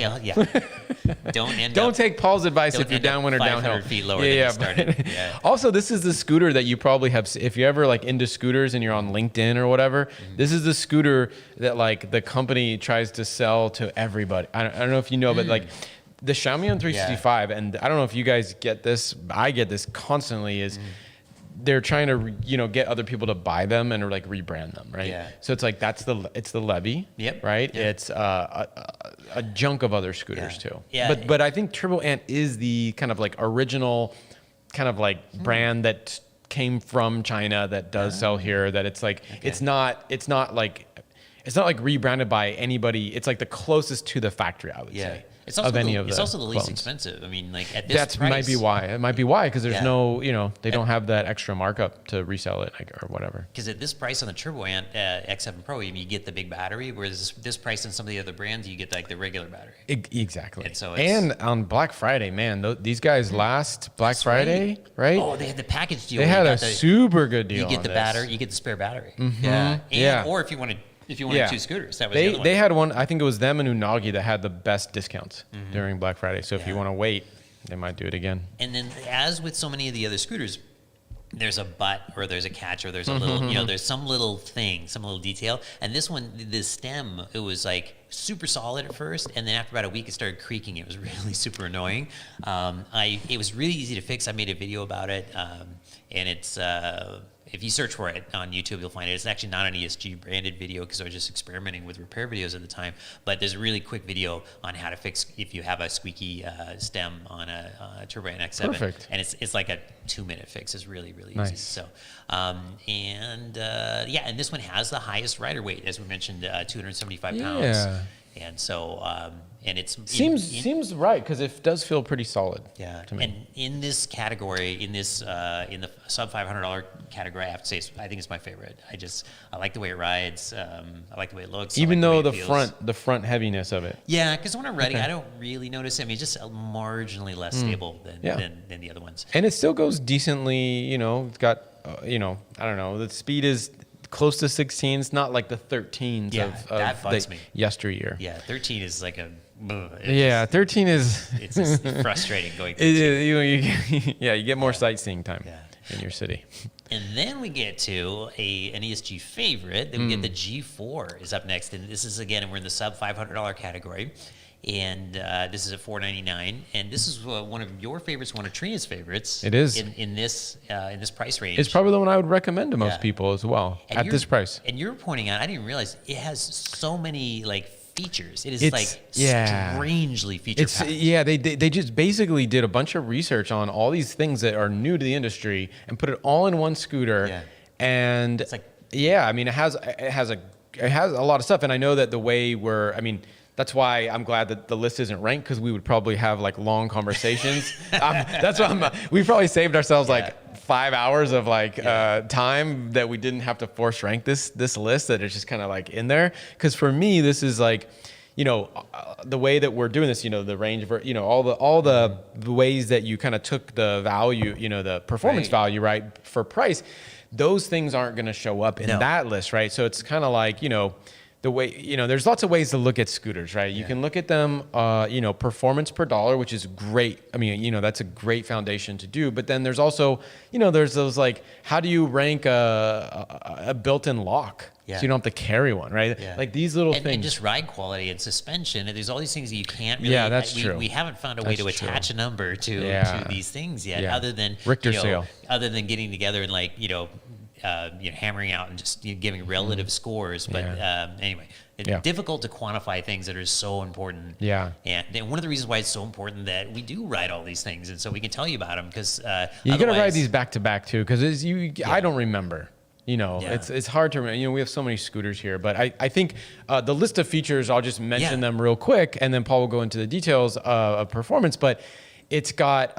Speaker 9: Don't
Speaker 2: take Paul's advice if you're downwind or downhill.
Speaker 9: 500 feet lower than you started.
Speaker 2: Also, this is the scooter that you probably have. If you're ever into scooters and you're on LinkedIn or whatever, this is the scooter that the company tries to sell to everybody. I don't know if you know, but the Xiaomi on 365, and I don't know if you guys get this. I get this constantly. Is they're trying to get other people to buy them and rebrand them, right?
Speaker 9: Yeah.
Speaker 2: So it's the Levy, right? Yep. It's a junk of other scooters too.
Speaker 9: Yeah.
Speaker 2: But I think Turbo Ant is the kind of original kind of brand that came from China that does sell here. That it's not rebranded by anybody. It's the closest to the factory, I would say.
Speaker 9: It's also
Speaker 2: of any of the
Speaker 9: It's also the least
Speaker 2: clones.
Speaker 9: expensive. I mean, like at this
Speaker 2: That
Speaker 9: price,
Speaker 2: might be why. It might be why, because there's
Speaker 9: Yeah.
Speaker 2: no, they don't have that extra markup to resell it or whatever.
Speaker 9: Because at this price on the Turbo Ant X7 Pro, you get the big battery, whereas this price on some of the other brands, you get like the regular battery.
Speaker 2: Exactly.
Speaker 9: And so
Speaker 2: and on Black Friday, man, these guys last Black Friday, right?
Speaker 9: Oh, they had the package deal.
Speaker 2: They
Speaker 9: where
Speaker 2: had
Speaker 9: you
Speaker 2: a
Speaker 9: got
Speaker 2: super good deal.
Speaker 9: You get
Speaker 2: on
Speaker 9: the
Speaker 2: this.
Speaker 9: battery, you get the spare battery.
Speaker 2: Yeah.
Speaker 9: Or if you wanted two scooters, that was the other one.
Speaker 2: They had one. I think it was them and Unagi that had the best discounts during Black Friday. So if you want to wait, they might do it again.
Speaker 9: And then, as with so many of the other scooters, there's a but or there's a catch or there's a little, there's some little thing, some little detail. And this one, the stem, it was like super solid at first, and then after about a week, it started creaking. It was really super annoying. It was really easy to fix. I made a video about it, and it's. If you search for it on YouTube, you'll find it. It's actually not an ESG branded video because I was just experimenting with repair videos at the time. But there's a really quick video on how to fix if you have a squeaky stem on a Turbo Ant X7.
Speaker 2: Perfect.
Speaker 9: And it's like a 2-minute fix. It's really, really easy.
Speaker 2: Nice.
Speaker 9: So, and this one has the highest rider weight, as we mentioned, 275 pounds.
Speaker 2: Yeah.
Speaker 9: And so, and it's
Speaker 2: Seems right, because it does feel pretty solid.
Speaker 9: yeah,
Speaker 2: to me.
Speaker 9: and in this category, in the sub $500 category, I have to say, I think it's my favorite. I like the way it rides. I like the way it looks.
Speaker 2: Even
Speaker 9: I
Speaker 2: though
Speaker 9: like
Speaker 2: the
Speaker 9: way it feels.
Speaker 2: front heaviness of it.
Speaker 9: Yeah, because when I'm riding, I don't really notice it. I mean, it's just marginally less stable than the other ones.
Speaker 2: And it still goes decently, it's got, I don't know, the speed is close to 16s, not like the 13s of
Speaker 9: that bugs
Speaker 2: the
Speaker 9: me.
Speaker 2: yesteryear.
Speaker 9: Yeah, 13 is like a.
Speaker 2: 13 is.
Speaker 9: It's just frustrating going.
Speaker 2: You get more sightseeing time in your city.
Speaker 9: And then we get to an ESG favorite. Then we get the G4 is up next, and this is again, we're in the sub $500 category, and this is at $499. And this is one of your favorites, one of Trina's favorites.
Speaker 2: It is
Speaker 9: in this price range.
Speaker 2: It's probably the one I would recommend to most people as well at this price.
Speaker 9: And you're pointing out, I didn't realize it has so many features. It is strangely feature packed.
Speaker 2: They just basically did a bunch of research on all these things that are new to the industry and put it all in one scooter.
Speaker 9: Yeah.
Speaker 2: And
Speaker 9: it's like,
Speaker 2: I mean, it has a lot of stuff. And I know that the way that's why I'm glad that the list isn't ranked, because we would probably have long conversations. That's why we probably saved ourselves 5 hours of time that we didn't have to force rank this list, that it's just kind of in there. Because for me, this is the way that we're doing this, the range of, all the ways that you kind of took the value, the performance value, right, for price. Those things aren't going to show up in that list, right? So it's kind of the way, there's lots of ways to look at scooters, right? You can look at them, performance per dollar, which is great. I mean, that's a great foundation to do. But then there's also, there's those how do you rank a built-in lock?
Speaker 9: Yeah.
Speaker 2: So you don't have to carry one, right?
Speaker 9: Yeah.
Speaker 2: These little things.
Speaker 9: And just ride quality and suspension. And there's all these things that you can't really.
Speaker 2: Yeah, that's true.
Speaker 9: We haven't found a way to attach a number to these things yet, other than
Speaker 2: Richter scale.
Speaker 9: Other than getting together and hammering out and just giving relative scores. But anyway, it's difficult to quantify things that are so important.
Speaker 2: Yeah.
Speaker 9: And one of the reasons why it's so important that we do ride all these things, and so we can tell you about them, because
Speaker 2: you got to ride these back to back too, because I don't remember. It's hard to remember. We have so many scooters here, but I think the list of features, I'll just mention them real quick, and then Paul will go into the details of performance. But it's got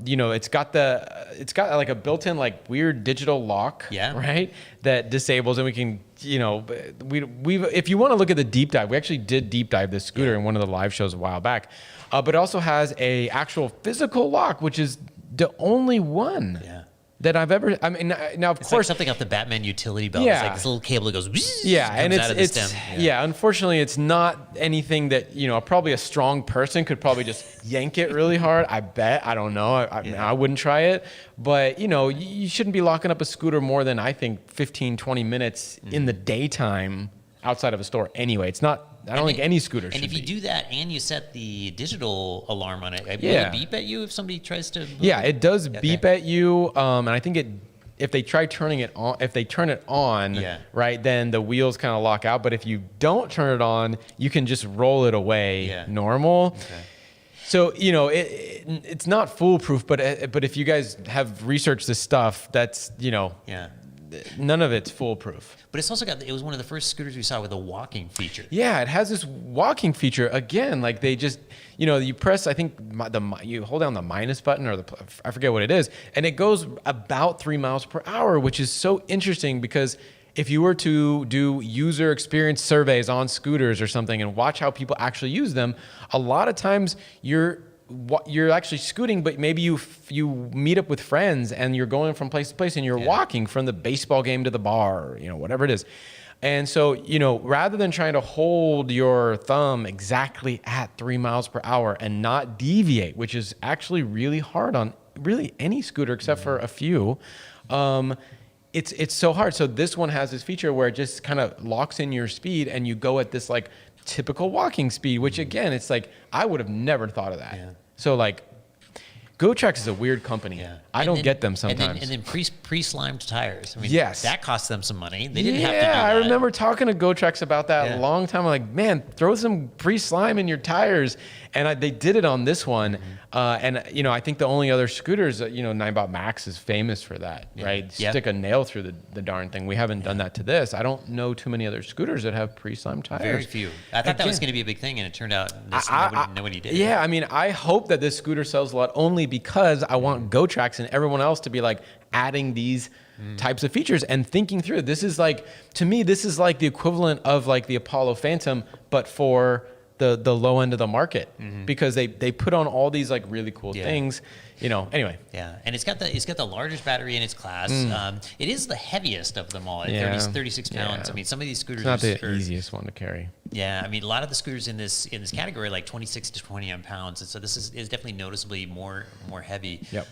Speaker 2: it's got a built-in weird digital lock, right, that disables, and we can if you want to look at the deep dive, we actually did deep dive this scooter in one of the live shows a while back, but it also has a actual physical lock, which is the only one. That I've ever. I mean, now of course,
Speaker 9: something off the Batman utility belt.
Speaker 2: Yeah.
Speaker 9: It's like this little cable that goes.
Speaker 2: And
Speaker 9: comes out of the
Speaker 2: it's
Speaker 9: stem.
Speaker 2: Unfortunately, it's not anything that probably a strong person could probably just yank it really hard. I bet. I don't know. I wouldn't try it. But you shouldn't be locking up a scooter more than, I think, 15, 20 minutes in the daytime outside of a store. Anyway, it's not. I don't think any scooter should be.
Speaker 9: And if you do that and you set the digital alarm on it, will it beep at you if somebody tries to move?
Speaker 2: Yeah, it does beep at you. And I think if they turn it on, right, then the wheels kind of lock out. But if you don't turn it on, you can just roll it away normal. Okay. So, it's not foolproof, but if you guys have researched this stuff, that's, none of it's foolproof.
Speaker 9: But it's also it was one of the first scooters we saw with a walking feature.
Speaker 2: Yeah, it has this walking feature. Again, like they just, you press, I think you hold down the minus button or I forget what it is, and it goes about 3 miles per hour, which is so interesting because if you were to do user experience surveys on scooters or something and watch how people actually use them, a lot of times you're actually scooting, but maybe you meet up with friends and you're going from place to place and you're walking from the baseball game to the bar, or, whatever it is. And so, rather than trying to hold your thumb exactly at 3 miles per hour and not deviate, which is actually really hard on really any scooter except for a few, it's so hard. So this one has this feature where it just kind of locks in your speed and you go at this like typical walking speed, which again, it's like, I would have never thought of that. Yeah. So like, GoTrax is a weird company. Yeah. I don't get them sometimes.
Speaker 9: And then pre-slimed tires. I mean,
Speaker 2: yes.
Speaker 9: That cost them some money. They didn't have to do
Speaker 2: Yeah,
Speaker 9: that.
Speaker 2: I remember talking to GoTrax about that a long time. I'm like, man, throw some pre-slime in your tires. And they did it on this one. And, I think the only other scooters, Ninebot Max is famous for that, right? Stick a nail through the darn thing. We haven't done that to this. I don't know too many other scooters that have pre-slime tires.
Speaker 9: Very few. I thought that was going to be a big thing, and it turned out nobody did.
Speaker 2: Yeah, I mean, I hope that this scooter sells a lot only because I want GoTrax and everyone else to be like adding these types of features and thinking through. This is like, to me, this is like the equivalent of like the Apollo Phantom, but for the low end of the market, because they put on all these like really cool things, anyway.
Speaker 9: Yeah, and it's got the largest battery in its class. It is the heaviest of them all at 36 pounds. I mean, some of these scooters
Speaker 2: it's not the easiest one to carry.
Speaker 9: Yeah, I mean, a lot of the scooters in this category are like 26 to 20 pounds, and so this is definitely noticeably more heavy.
Speaker 2: Yep.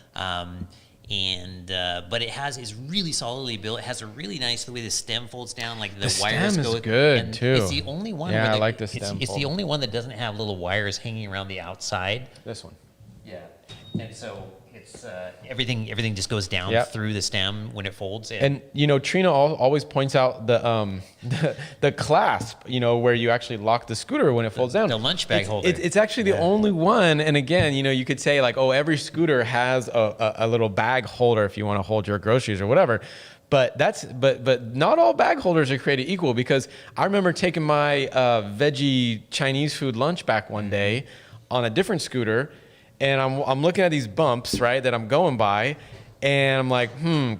Speaker 9: But it's really solidly built. It has a really nice, the way the stem folds down, like the
Speaker 2: stem
Speaker 9: wires
Speaker 2: is
Speaker 9: go.
Speaker 2: good
Speaker 9: and
Speaker 2: too.
Speaker 9: It's the only one.
Speaker 2: Yeah, I like the stem.
Speaker 9: It's the only one that doesn't have little wires hanging around the outside.
Speaker 2: This one.
Speaker 9: Yeah, and so it's everything just goes down through the stem when it folds.
Speaker 2: And Trina always points out the clasp, where you actually lock the scooter when it folds down.
Speaker 9: The lunch bag holder.
Speaker 2: It's actually the only one. And again, you could say like, oh, every scooter has a little bag holder if you want to hold your groceries or whatever. But not all bag holders are created equal, because I remember taking my veggie Chinese food lunch back one day on a different scooter. And I'm looking at these bumps, right, that I'm going by, and I'm like,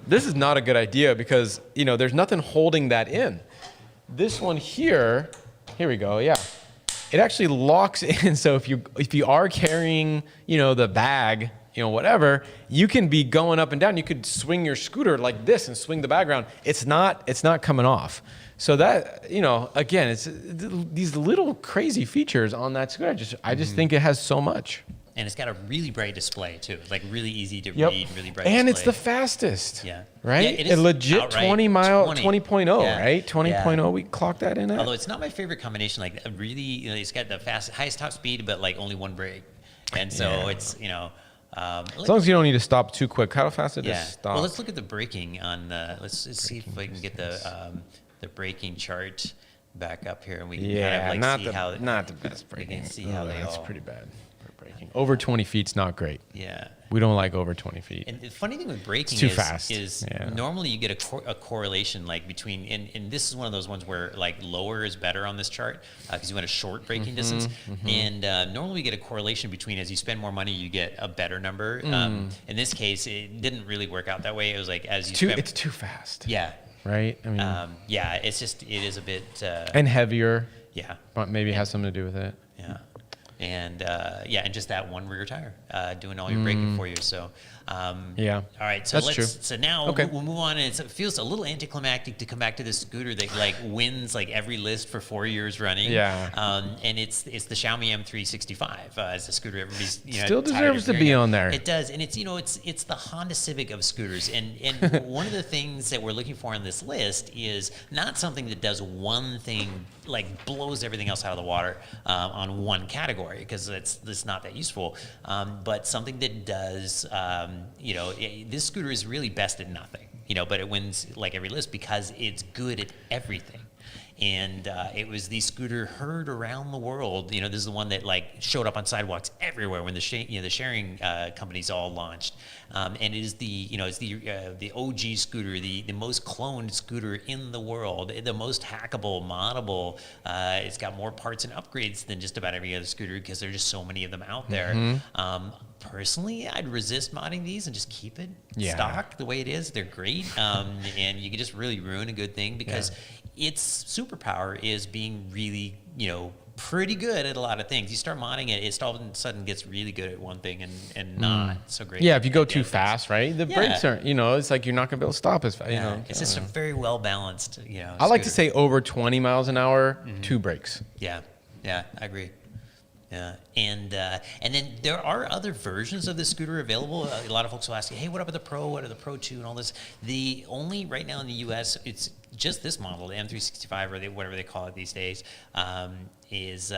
Speaker 2: this is not a good idea, because, there's nothing holding that in. This one here we go, yeah. It actually locks in, so if you are carrying, the bag, whatever, you can be going up and down. You could swing your scooter like this and swing the bag around. It's not coming off. So that, again, it's these little crazy features on that scooter. I just think it has so much.
Speaker 9: And it's got a really bright display too. It's like really easy to read, really bright
Speaker 2: and
Speaker 9: display.
Speaker 2: it's the fastest.
Speaker 9: Yeah.
Speaker 2: Right?
Speaker 9: Yeah, it is
Speaker 2: a legit
Speaker 9: outright
Speaker 2: 20.0,
Speaker 9: yeah.
Speaker 2: right? 20.0, we clocked that in at.
Speaker 9: Although it's not my favorite combination. Like really, it's got the highest top speed, but like only one brake. And so it's,
Speaker 2: as long as you don't need to stop too quick. How fast did this stop?
Speaker 9: Well, let's look at the braking on let's see if I can get the braking chart back up here, and we can kind of like
Speaker 2: not the best braking.
Speaker 9: We can see how
Speaker 2: that's pretty bad. Over 20 feet's not great.
Speaker 9: Yeah.
Speaker 2: We don't like over 20 feet.
Speaker 9: And the funny thing with braking is normally you get a correlation like between, and this is one of those ones where like lower is better on this chart because you want a short braking distance. And normally we get a correlation between, as you spend more money, you get a better number. In this case, it didn't really work out that way. It was like it's
Speaker 2: too fast.
Speaker 9: Yeah.
Speaker 2: Right? I mean,
Speaker 9: it is a bit.
Speaker 2: And heavier.
Speaker 9: Yeah.
Speaker 2: But maybe it has something to do with it.
Speaker 9: Yeah. And and just that one rear tire doing all your braking for you. So all right. So
Speaker 2: that's true.
Speaker 9: So now we'll move on, and it feels a little anticlimactic to come back to this scooter that like wins like every list for 4 years running.
Speaker 2: Yeah.
Speaker 9: And it's the Xiaomi M365 as a scooter everybody's
Speaker 2: still deserves to be on there.
Speaker 9: It does, and it's the Honda Civic of scooters. And one of the things that we're looking for on this list is not something that does one thing, like blows everything else out of the water on one category, because it's not that useful, but something that does, this scooter is really best at nothing, but it wins like every list because it's good at everything. And it was the scooter heard around the world. You know, this is the one that like showed up on sidewalks everywhere when the sharing companies all launched. And it is it's the OG scooter, the most cloned scooter in the world, the most hackable, moddable. It's got more parts and upgrades than just about every other scooter because there are just so many of them out there. Personally, I'd resist modding these and just keep it stock the way it is. They're great, and you can just really ruin a good thing because its superpower is being really, pretty good at a lot of things. You start modding it, it all of a sudden gets really good at one thing and not so great.
Speaker 2: Yeah, if you go too fast, right? The brakes aren't, it's like you're not gonna be able to stop as fast.
Speaker 9: It's just a very well balanced,
Speaker 2: I like to say over 20 miles an hour, 2 brakes.
Speaker 9: Yeah, I agree. Yeah, and then there are other versions of the scooter available. A lot of folks will ask, hey, what about the Pro? What are the Pro 2 and all this? The only right now in the U.S., it's just this model, the M365 or whatever they call it these days, is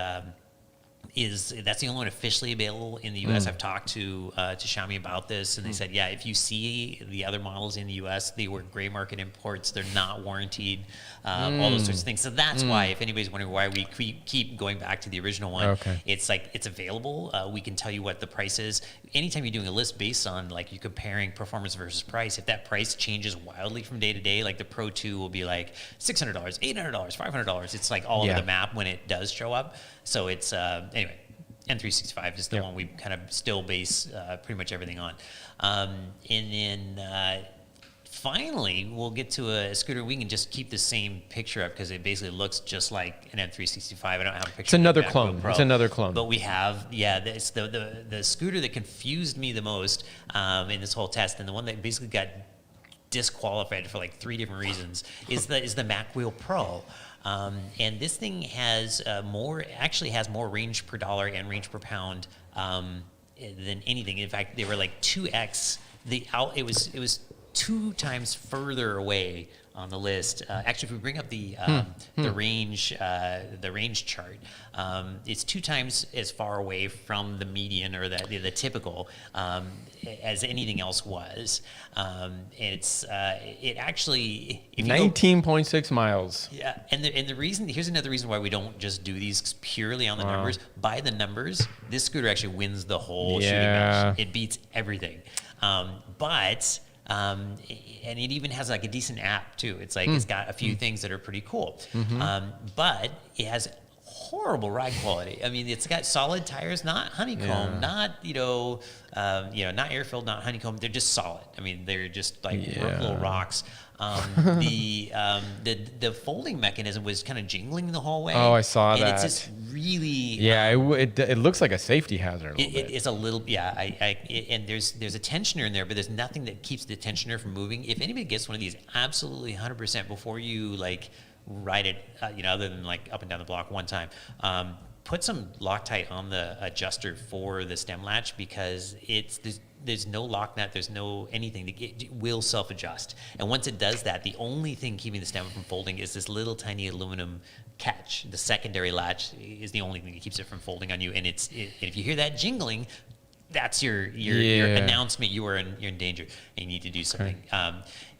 Speaker 9: that's the only one officially available in the U.S. I've talked to Xiaomi about this, and they said, if you see the other models in the U.S., they were gray market imports. They're not warranted, all those sorts of things. So that's why, if anybody's wondering why we keep going back to the original one, it's like it's available. We can tell you what the price is. Anytime you're doing a list based on like you're comparing performance versus price, if that price changes wildly from day to day, like the Pro 2 will be like $600, $800, $500. It's like all over the map when it does show up. So it's anyway, M365 is the one we kind of still base pretty much everything on. And then finally, we'll get to a scooter. We can just keep the same picture up because it basically looks just like an M365. I don't have a picture.
Speaker 2: It's another clone. It's another clone.
Speaker 9: But we have, it's the scooter that confused me the most in this whole test, and the one that basically got disqualified for like 3 different reasons is the Mac Wheel Pro. And this thing has more range per dollar and range per pound than anything. In fact, they were like 2x. It was 2 times further away on the list. Actually, if we bring up the range chart, it's 2 times as far away from the median or the typical as anything else was. It actually
Speaker 2: 19.6 miles.
Speaker 9: Yeah, and the reason, here's another reason why we don't just do these purely on the numbers. By the numbers, this scooter actually wins the whole shooting match. It beats everything, and it even has like a decent app too. It's like it's got a few things that are pretty cool, but it has horrible ride quality. I mean, it's got solid tires, not honeycomb, not not air filled, not honeycomb. They're just solid. I mean, they're just like little rocks. The folding mechanism was kind of jingling the whole way.
Speaker 2: Oh, I saw that.
Speaker 9: It's just really
Speaker 2: it looks like a safety hazard.
Speaker 9: It's a little and there's a tensioner in there, but there's nothing that keeps the tensioner from moving. If anybody gets one of these, absolutely 100% before you like ride it, other than like up and down the block one time, put some Loctite on the adjuster for the stem latch because there's no lock nut, there's no anything. It will self-adjust. And once it does that, the only thing keeping the stem from folding is this little tiny aluminum catch. The secondary latch is the only thing that keeps it from folding on you. And if you hear that jingling, that's your announcement you're in danger and you need to do something.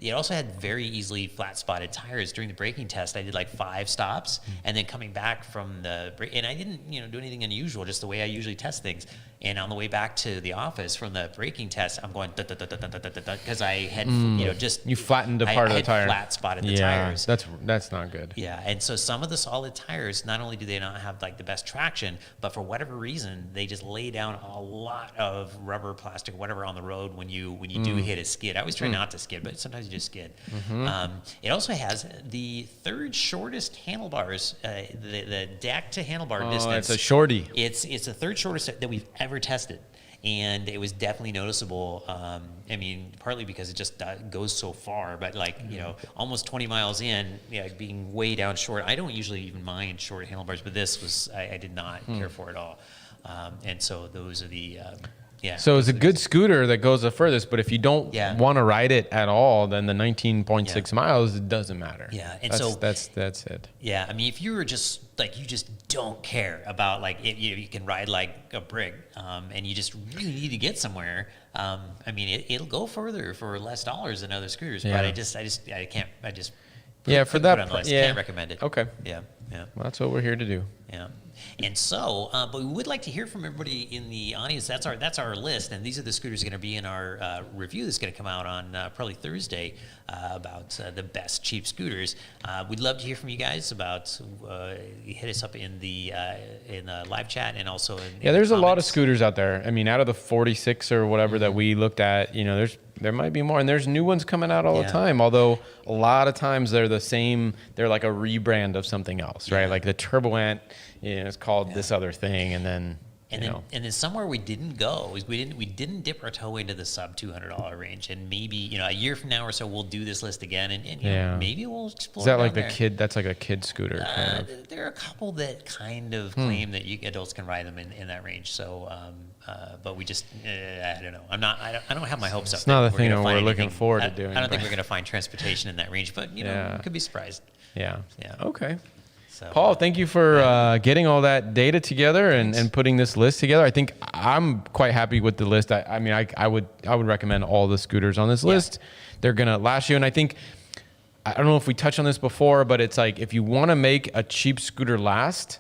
Speaker 9: It also had very easily flat spotted tires during the braking test. I did like 5 stops and then coming back from the break, and I didn't do anything unusual, just the way I usually test things. And on the way back to the office from the braking test, I'm going because I had
Speaker 2: you flattened a part of the tire.
Speaker 9: Flat spotted the tires.
Speaker 2: That's not good.
Speaker 9: Yeah, and so some of the solid tires, not only do they not have like the best traction, but for whatever reason, they just lay down a lot of rubber, plastic, whatever on the road when you do hit a skid. I always try not to skid, but sometimes you just skid. It also has the 3rd shortest handlebars, the deck to handlebar distance.
Speaker 2: It's a shorty.
Speaker 9: It's the 3rd shortest that we've ever tested. And it was definitely noticeable. I mean, partly because it just goes so far, but like, almost 20 miles in, being way down short. I don't usually even mind short handlebars, but this was, I did not care for at all. And so those are the,
Speaker 2: So it's a good scooter that goes the furthest, but if you don't want to ride it at all, then the 19.6 miles, it doesn't matter.
Speaker 9: Yeah, and
Speaker 2: that's it.
Speaker 9: Yeah, I mean, if you were just like, you just don't care about like, you can ride like a brick, and you just really need to get somewhere. I mean, it'll go further for less dollars than other scooters, but I
Speaker 2: Yeah, for
Speaker 9: Couldn't
Speaker 2: that.
Speaker 9: put it on the list.
Speaker 2: Yeah.
Speaker 9: Can't recommend it.
Speaker 2: Okay.
Speaker 9: Yeah.
Speaker 2: Well, that's what we're here to do.
Speaker 9: Yeah. And so, but we would like to hear from everybody in the audience. That's our list, and these are the scooters going to be in our review that's going to come out on probably Thursday about the best cheap scooters. We'd love to hear from you guys about. Hit us up in the live chat and also in
Speaker 2: There's
Speaker 9: the
Speaker 2: a lot of
Speaker 9: comments.
Speaker 2: scooters out there. I mean, out of the 46 or whatever that we looked at, there might be more, and there's new ones coming out all the time. Although a lot of times they're the same. They're like a rebrand of something else, right? Like the Turbo Ant, it's called this other thing, and then.
Speaker 9: And then somewhere we didn't go is we didn't dip our toe into the sub $200 range, and maybe a year from now or so we'll do this list again, and maybe we'll explore.
Speaker 2: Is that like
Speaker 9: down
Speaker 2: the
Speaker 9: there.
Speaker 2: kid? That's like a kid scooter. Kind of.
Speaker 9: There are a couple that kind of claim that adults can ride them in that range. So, but we just I don't know. I don't have my hopes up.
Speaker 2: It's not
Speaker 9: that
Speaker 2: the thing
Speaker 9: gonna
Speaker 2: that
Speaker 9: find
Speaker 2: we're looking
Speaker 9: anything.
Speaker 2: forward to doing.
Speaker 9: I don't think we're going to find transportation in that range, but we could be surprised.
Speaker 2: Yeah. Okay.
Speaker 9: So,
Speaker 2: Paul, thank you for getting all that data together and putting this list together. I think I'm quite happy with the list. I would recommend all the scooters on this list. They're gonna last you, and I think I don't know if we touched on this before, but it's like if you want to make a cheap scooter last.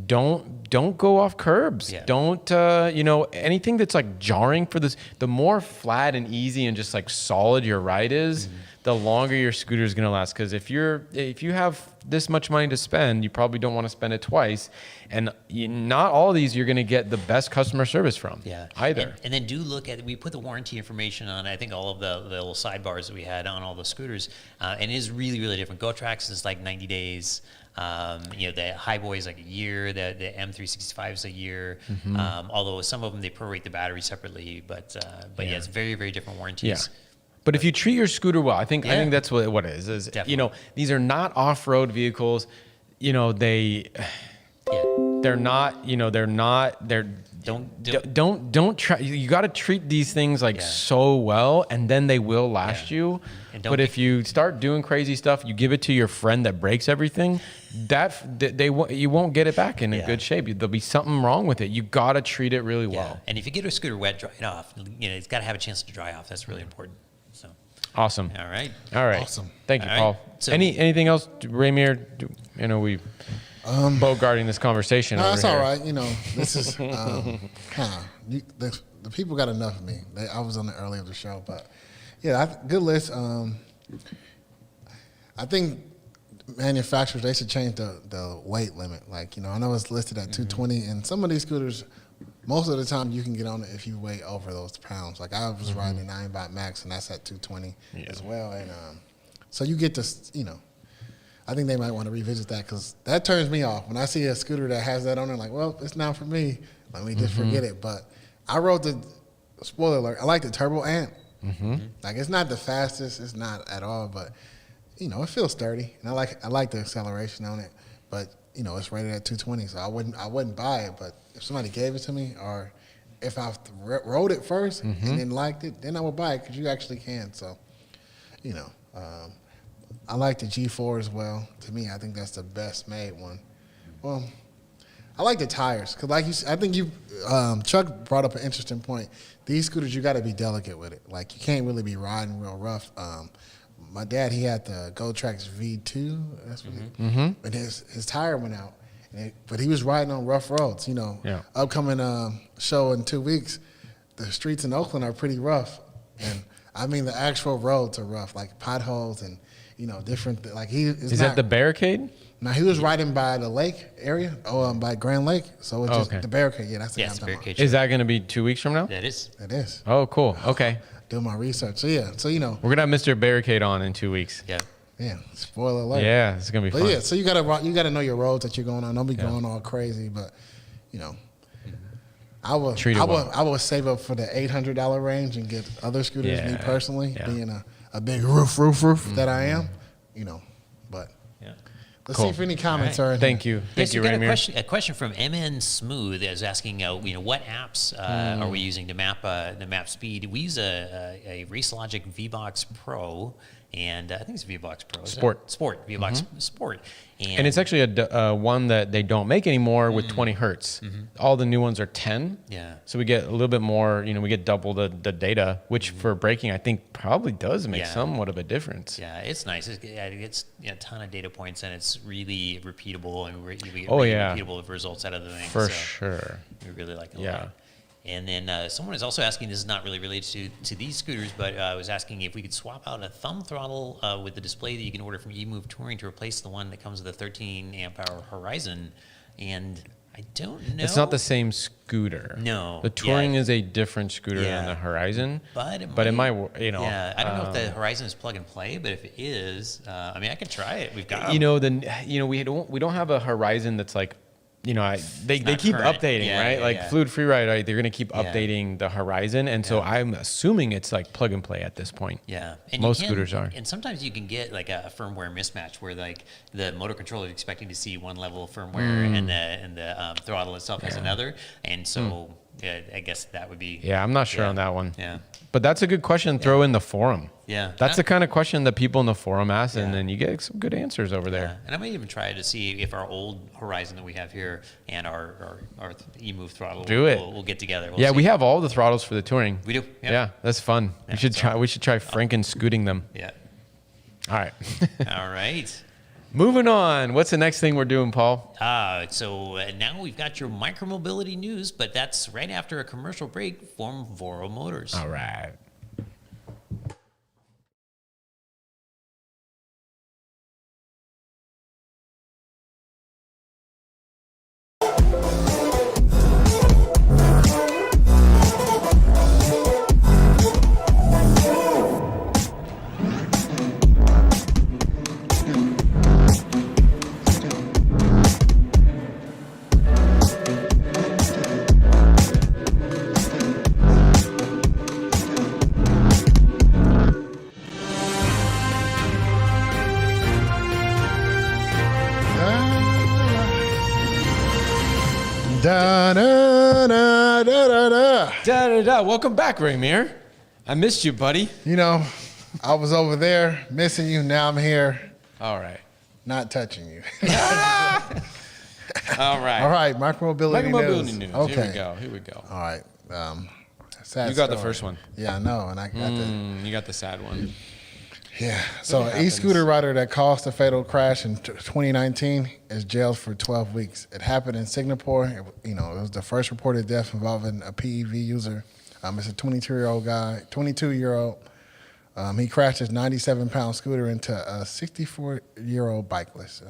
Speaker 2: Don't go off curbs.
Speaker 9: Yeah.
Speaker 2: Don't anything that's like jarring for this. The more flat and easy and just like solid your ride is, the longer your scooter is going to last. Because if you have this much money to spend, you probably don't want to spend it twice. And not all of these you're going to get the best customer service from. Either.
Speaker 9: And then do look at, we put the warranty information on, I think, all of the little sidebars that we had on all the scooters. And it is really, really different. GoTrax is like 90 days. The Hiboy is like a year. The M365 is a year. Although some of them, they prorate the battery separately. But it's very, very different warranties.
Speaker 2: Yeah. But if you treat your scooter well, I think that's what it is. These are not off-road vehicles. They're not. Don't try. You got to treat these things like so well, and then they will last you. But if you start doing crazy stuff, you give it to your friend that breaks everything. You won't get it back in a good shape. There'll be something wrong with it. You got to treat it really well.
Speaker 9: And if you get a scooter wet, dry it off. It's got to have a chance to dry off. That's really important. So.
Speaker 2: Awesome.
Speaker 9: All right.
Speaker 2: Awesome. Thank you,
Speaker 9: All
Speaker 2: Paul.
Speaker 9: right. So,
Speaker 2: anything else, Ramir? We bogarting this conversation.
Speaker 3: No,
Speaker 2: over
Speaker 3: that's
Speaker 2: here.
Speaker 3: all right. This is kind of the people got enough of me. I was on the early of the show, but good list. I think manufacturers, they should change the weight limit. Like, I know it's listed at 220, and some of these scooters, most of the time you can get on it if you weigh over those pounds. Like I was riding a 9-bot Max, and that's at 220 as well. And so you get to, I think they might want to revisit that, because that turns me off. When I see a scooter that has that on it, like, well, it's not for me. Let me just forget it. But I rode spoiler alert, I like the Turbo Ant. Like, it's not the fastest, it's not at all, but it feels sturdy, and I like the acceleration on it. But it's rated at 220, so I wouldn't buy it. But if somebody gave it to me, or if I rode it first and then liked it, then I would buy it, because you actually can. So, I like the G4 as well. To me, I think that's the best made one. Well, I like the tires, because like you said, I think Chuck brought up an interesting point. These scooters, you got to be delicate with it. Like, you can't really be riding real rough. My dad, he had the GoTrax V2. That's what and his tire went out. But he was riding on rough roads. Upcoming show in 2 weeks, the streets in Oakland are pretty rough. And I mean, the actual roads are rough, like potholes and, different. Like, is
Speaker 2: that the barricade?
Speaker 3: No, he was riding by the lake area, by Grand Lake. So it's just the barricade. Yeah, that's the
Speaker 9: yes, barricade.
Speaker 2: Is that going to be 2 weeks from now?
Speaker 9: That is.
Speaker 3: It is.
Speaker 2: Oh, cool. Okay.
Speaker 3: Doing my research. So we're
Speaker 2: gonna have Mr. Barricade on in 2 weeks.
Speaker 9: Yeah.
Speaker 3: Yeah. Spoiler alert.
Speaker 2: Yeah, it's gonna be fun.
Speaker 3: But so you gotta know your roads that you're going on. Don't be going all crazy, but I would save up for the $800 range and get other scooters. Me personally, being a big roof that I am, but. Let's see if any comments are in
Speaker 2: Thank you.
Speaker 9: Thank
Speaker 2: you,
Speaker 9: got
Speaker 2: Ramir.
Speaker 9: a question from MN Smooth is asking, what apps are we using to map speed? We use a RaceLogic VBox Pro, and I think it's V-Box Pro.
Speaker 2: Sport.
Speaker 9: V-Box Sport.
Speaker 2: And it's actually one that they don't make anymore with 20 hertz. All the new ones are 10.
Speaker 9: Yeah.
Speaker 2: So we get a little bit more, we get double the data, which for braking, I think probably does make somewhat of a difference.
Speaker 9: Yeah, it's nice. It's a ton of data points, and it's really repeatable, and we get repeatable results out of the thing.
Speaker 2: For sure.
Speaker 9: We really like it a lot. And then someone is also asking, this is not really related to these scooters, but was asking if we could swap out a thumb throttle with the display that you can order from eMove Touring to replace the one that comes with a 13 amp hour Horizon. And I don't know.
Speaker 2: It's not the same scooter.
Speaker 9: No.
Speaker 2: The Touring is a different scooter than the Horizon.
Speaker 9: But it
Speaker 2: might,
Speaker 9: Yeah, I don't know if the Horizon is plug and play, but if it is, I could try it. We've got.
Speaker 2: We don't have a Horizon that's like, they keep
Speaker 9: current.
Speaker 2: updating, right? Fluid Freeride, right? They're going to keep updating the Horizon. And so I'm assuming it's like plug and play at this point.
Speaker 9: Yeah. And
Speaker 2: most scooters are.
Speaker 9: And sometimes you can get like a firmware mismatch where like the motor controller is expecting to see one level of firmware and the throttle itself has another. And so I guess that would be.
Speaker 2: Yeah, I'm not sure on that one.
Speaker 9: Yeah.
Speaker 2: But that's a good question to throw in the forum.
Speaker 9: Yeah.
Speaker 2: That's the kind of question that people in the forum ask, and then you get some good answers over there.
Speaker 9: Yeah. And I might even try to see if our old Horizon that we have here and our eMove throttle we'll get together. We'll see.
Speaker 2: We have all the throttles for the Touring.
Speaker 9: We do. Yep.
Speaker 2: Yeah, that's fun. We should try Franken scooting them.
Speaker 9: Yeah.
Speaker 2: All right.
Speaker 9: All right.
Speaker 2: Moving on. What's the next thing we're doing, Paul?
Speaker 9: So now we've got your micromobility news, but that's right after a commercial break from Voro Motors.
Speaker 2: All right. Welcome back, Ramir. I missed you, buddy.
Speaker 3: I was over there missing you. Now I'm here.
Speaker 2: All right.
Speaker 3: Not touching you.
Speaker 2: All right.
Speaker 3: All right. Micromobility
Speaker 2: news.
Speaker 3: Okay.
Speaker 2: Here we go.
Speaker 3: All right.
Speaker 2: Sad you got the first one.
Speaker 3: Yeah, I know. And I got
Speaker 2: you got the sad one.
Speaker 3: Yeah. So an e-scooter rider that caused a fatal crash in 2019 is jailed for 12 weeks. It happened in Singapore. It was the first reported death involving a PEV user. It's a 22-year-old guy, 22-year-old. He crashed his 97-pound scooter into a 64-year-old bikeless.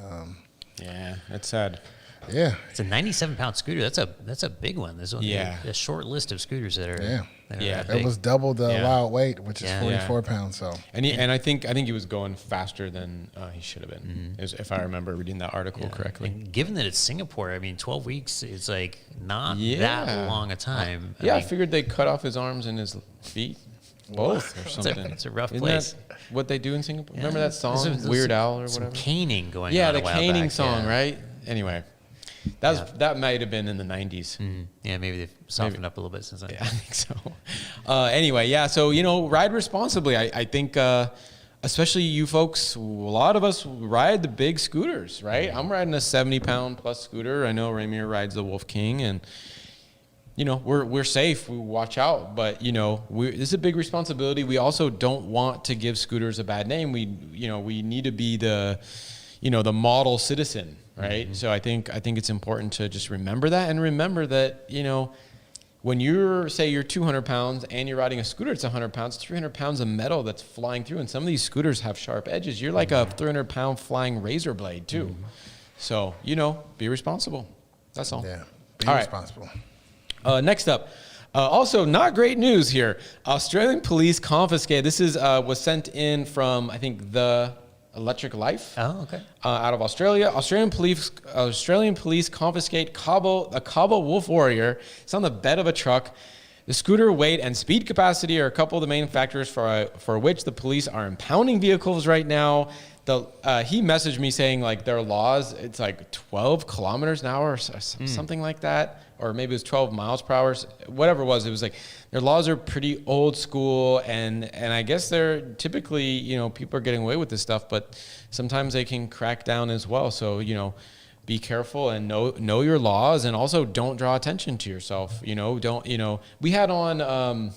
Speaker 2: Yeah, that's sad.
Speaker 3: Yeah.
Speaker 9: It's a 97-pound scooter. That's a big one. There's only a short list of scooters that are.
Speaker 3: It was double the allowed weight, which is 44 pounds. So.
Speaker 2: And I think he was going faster than he should have been, if I remember reading that article correctly.
Speaker 9: And given that it's Singapore, 12 weeks is like not that long a time.
Speaker 2: I figured they cut off his arms and his feet. Both or something.
Speaker 9: It's a rough
Speaker 2: Isn't
Speaker 9: place.
Speaker 2: That what they do in Singapore? Remember that song, Weird Al or whatever?
Speaker 9: Caning going on.
Speaker 2: Yeah,
Speaker 9: the
Speaker 2: caning song, right? Anyway. That might have been in the 90s.
Speaker 9: Yeah, maybe they've softened up a little bit since then.
Speaker 2: Yeah, I think so. Anyway, so, ride responsibly. I think, especially you folks, a lot of us ride the big scooters, right? I'm riding a 70-pound plus scooter. I know Ramir rides the Wolf King, and, we're safe. We watch out. But, this is a big responsibility. We also don't want to give scooters a bad name. We need to be the model citizen. Right. So I think it's important to just remember that, and remember that, when you're 200 pounds and you're riding a scooter, it's 100 pounds, 300 pounds of metal that's flying through. And some of these scooters have sharp edges. You're like a 300-pound flying razor blade too. So, be responsible. That's all.
Speaker 3: Yeah. Be responsible.
Speaker 2: Next up, also not great news here. Australian police confiscated. This was sent in from, I think, the Electric Life.
Speaker 9: Oh, okay.
Speaker 2: Out of Australia. Australian police confiscate a Cabo Wolf Warrior. It's on the bed of a truck. The scooter weight and speed capacity are a couple of the main factors for which the police are impounding vehicles right now. he messaged me saying like their laws, it's like 12 kilometers an hour or something like that, or maybe it was 12 miles per hour, whatever it was like their laws are pretty old school, and I guess they're typically, you know, people are getting away with this stuff, but sometimes they can crack down as well. So, you know, be careful and know your laws, and also don't draw attention to yourself. You know, don't, you know, we had on,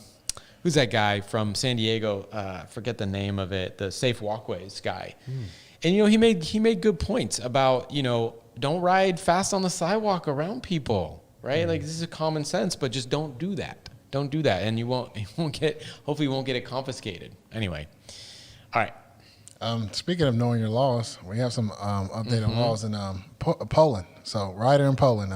Speaker 2: who's that guy from San Diego? Forget the name of it. The Safe Walkways guy. And, you know, he made good points about, you know, don't ride fast on the sidewalk around people, right? Like, this is common sense, but just don't do that. Don't do that. And hopefully you won't get it confiscated. Anyway. All right.
Speaker 3: Speaking of knowing your laws, we have some updated laws in Poland. So, rider in Poland.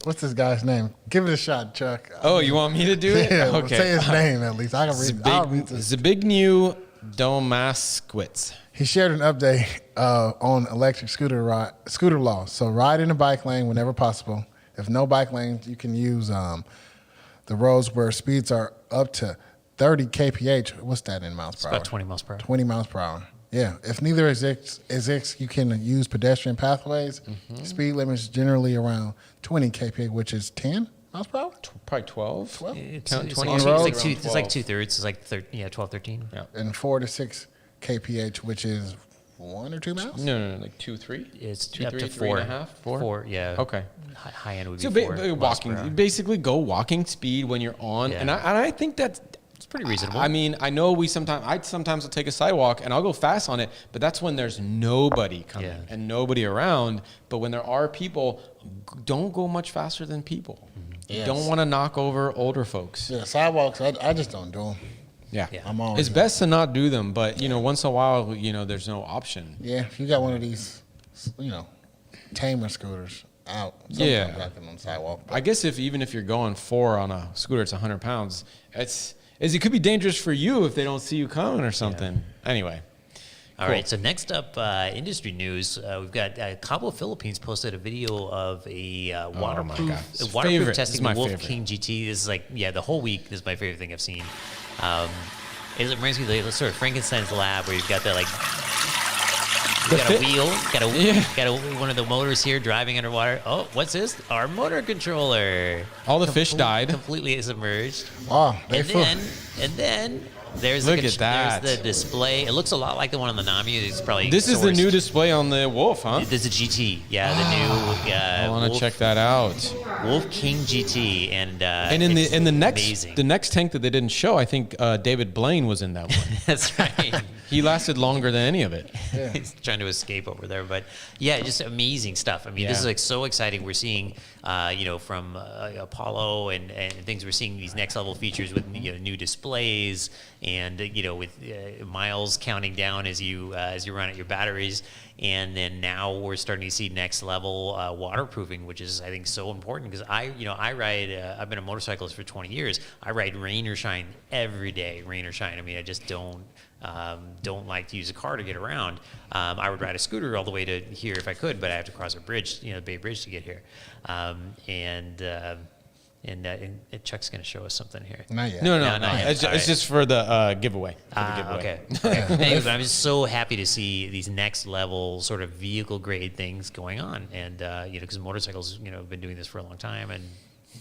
Speaker 3: What's this guy's name? Give it a shot, Chuck.
Speaker 2: Oh, you want me to do it?
Speaker 3: Yeah,
Speaker 2: okay.
Speaker 3: say his name at least. I can read. I'll read this.
Speaker 2: Zbigniew Domaskowicz.
Speaker 3: He shared an update on electric scooter laws. So, ride in the bike lane whenever possible. If no bike lanes, you can use the roads where speeds are up to 30 kph. What's that in miles per hour?
Speaker 10: About 20 miles per hour.
Speaker 3: 20 miles per hour. Yeah. If neither exists, you can use pedestrian pathways. Speed limit is generally around 20 kph, which is 10 miles per hour?
Speaker 2: Probably 12.
Speaker 3: 12?
Speaker 10: It's,
Speaker 2: Count
Speaker 10: it's,
Speaker 2: 20
Speaker 10: it's,
Speaker 2: on
Speaker 10: it's,
Speaker 2: road?
Speaker 10: like it's like 2/3. It's like 12, 13.
Speaker 2: Yeah.
Speaker 3: And 4 to 6 kph, which is 1 or 2 miles?
Speaker 2: No, like 2, 3?
Speaker 10: It's
Speaker 2: 2,
Speaker 10: up
Speaker 2: 3,
Speaker 10: to
Speaker 2: 4.5? 4?
Speaker 10: 4, yeah.
Speaker 2: Okay.
Speaker 10: High end would be
Speaker 2: So
Speaker 10: 4 miles per
Speaker 2: walking,
Speaker 10: hour.
Speaker 2: basically go walking speed when you're on.
Speaker 10: Yeah.
Speaker 2: And I think that's
Speaker 10: pretty reasonable.
Speaker 2: I mean, I know I sometimes will take a sidewalk and I'll go fast on it, but that's when there's nobody coming and nobody around. But when there are people, don't go much faster than people. You don't want to knock over older folks.
Speaker 3: Yeah, sidewalks, I just don't do them.
Speaker 2: Yeah.
Speaker 3: It's
Speaker 2: best to not do them, but, you know, once in a while, you know, there's no option.
Speaker 3: Yeah, if you got one of these, you know, tamer scooters out, sometimes I can on the sidewalk.
Speaker 2: I guess even if you're going 4 on a scooter, it's 100 pounds. It could be dangerous for you if they don't see you coming or something. Yeah. Anyway.
Speaker 9: All right. So next up, industry news. We've got Cabo Philippines posted a video of a waterproof testing the Wolf King GT. This is like, the whole week. This is my favorite thing I've seen. It reminds me of sort of Frankenstein's lab, where you've got that you got a wheel, got one of the motors here driving underwater. Oh, what's this? Our motor controller.
Speaker 2: All the fish died.
Speaker 9: Completely submerged.
Speaker 3: Wow.
Speaker 9: And then there's
Speaker 2: Look at that.
Speaker 9: There's the display. It looks a lot like the one on the Nami. It's probably
Speaker 2: This is the new display on the Wolf, huh?
Speaker 9: There's a GT. Yeah, the new.
Speaker 2: I want to check that out.
Speaker 9: Wolf King GT, and
Speaker 2: in the
Speaker 9: amazing.
Speaker 2: next tank that they didn't show, I think David Blaine was in that one.
Speaker 9: That's right.
Speaker 2: He lasted longer than any of it.
Speaker 3: Yeah.
Speaker 9: He's trying to escape over there, but just amazing stuff. I mean, this is like so exciting. We're seeing, from Apollo and things. We're seeing these next level features with new displays and with miles counting down as you run out your batteries. And then now we're starting to see next level waterproofing, which is, I think, so important, because I ride. I've been a motorcyclist for 20 years. I ride rain or shine every day, rain or shine. I mean, I just don't like to use a car to get around. I would ride a scooter all the way to here if I could, but I have to cross a bridge, the Bay Bridge, to get here. And Chuck's going to show us something here.
Speaker 3: Not yet.
Speaker 2: No.
Speaker 9: Not yet.
Speaker 2: It's just for the giveaway.
Speaker 9: Okay. Anyways, I'm just so happy to see these next level sort of vehicle grade things going on, and because motorcycles, have been doing this for a long time, and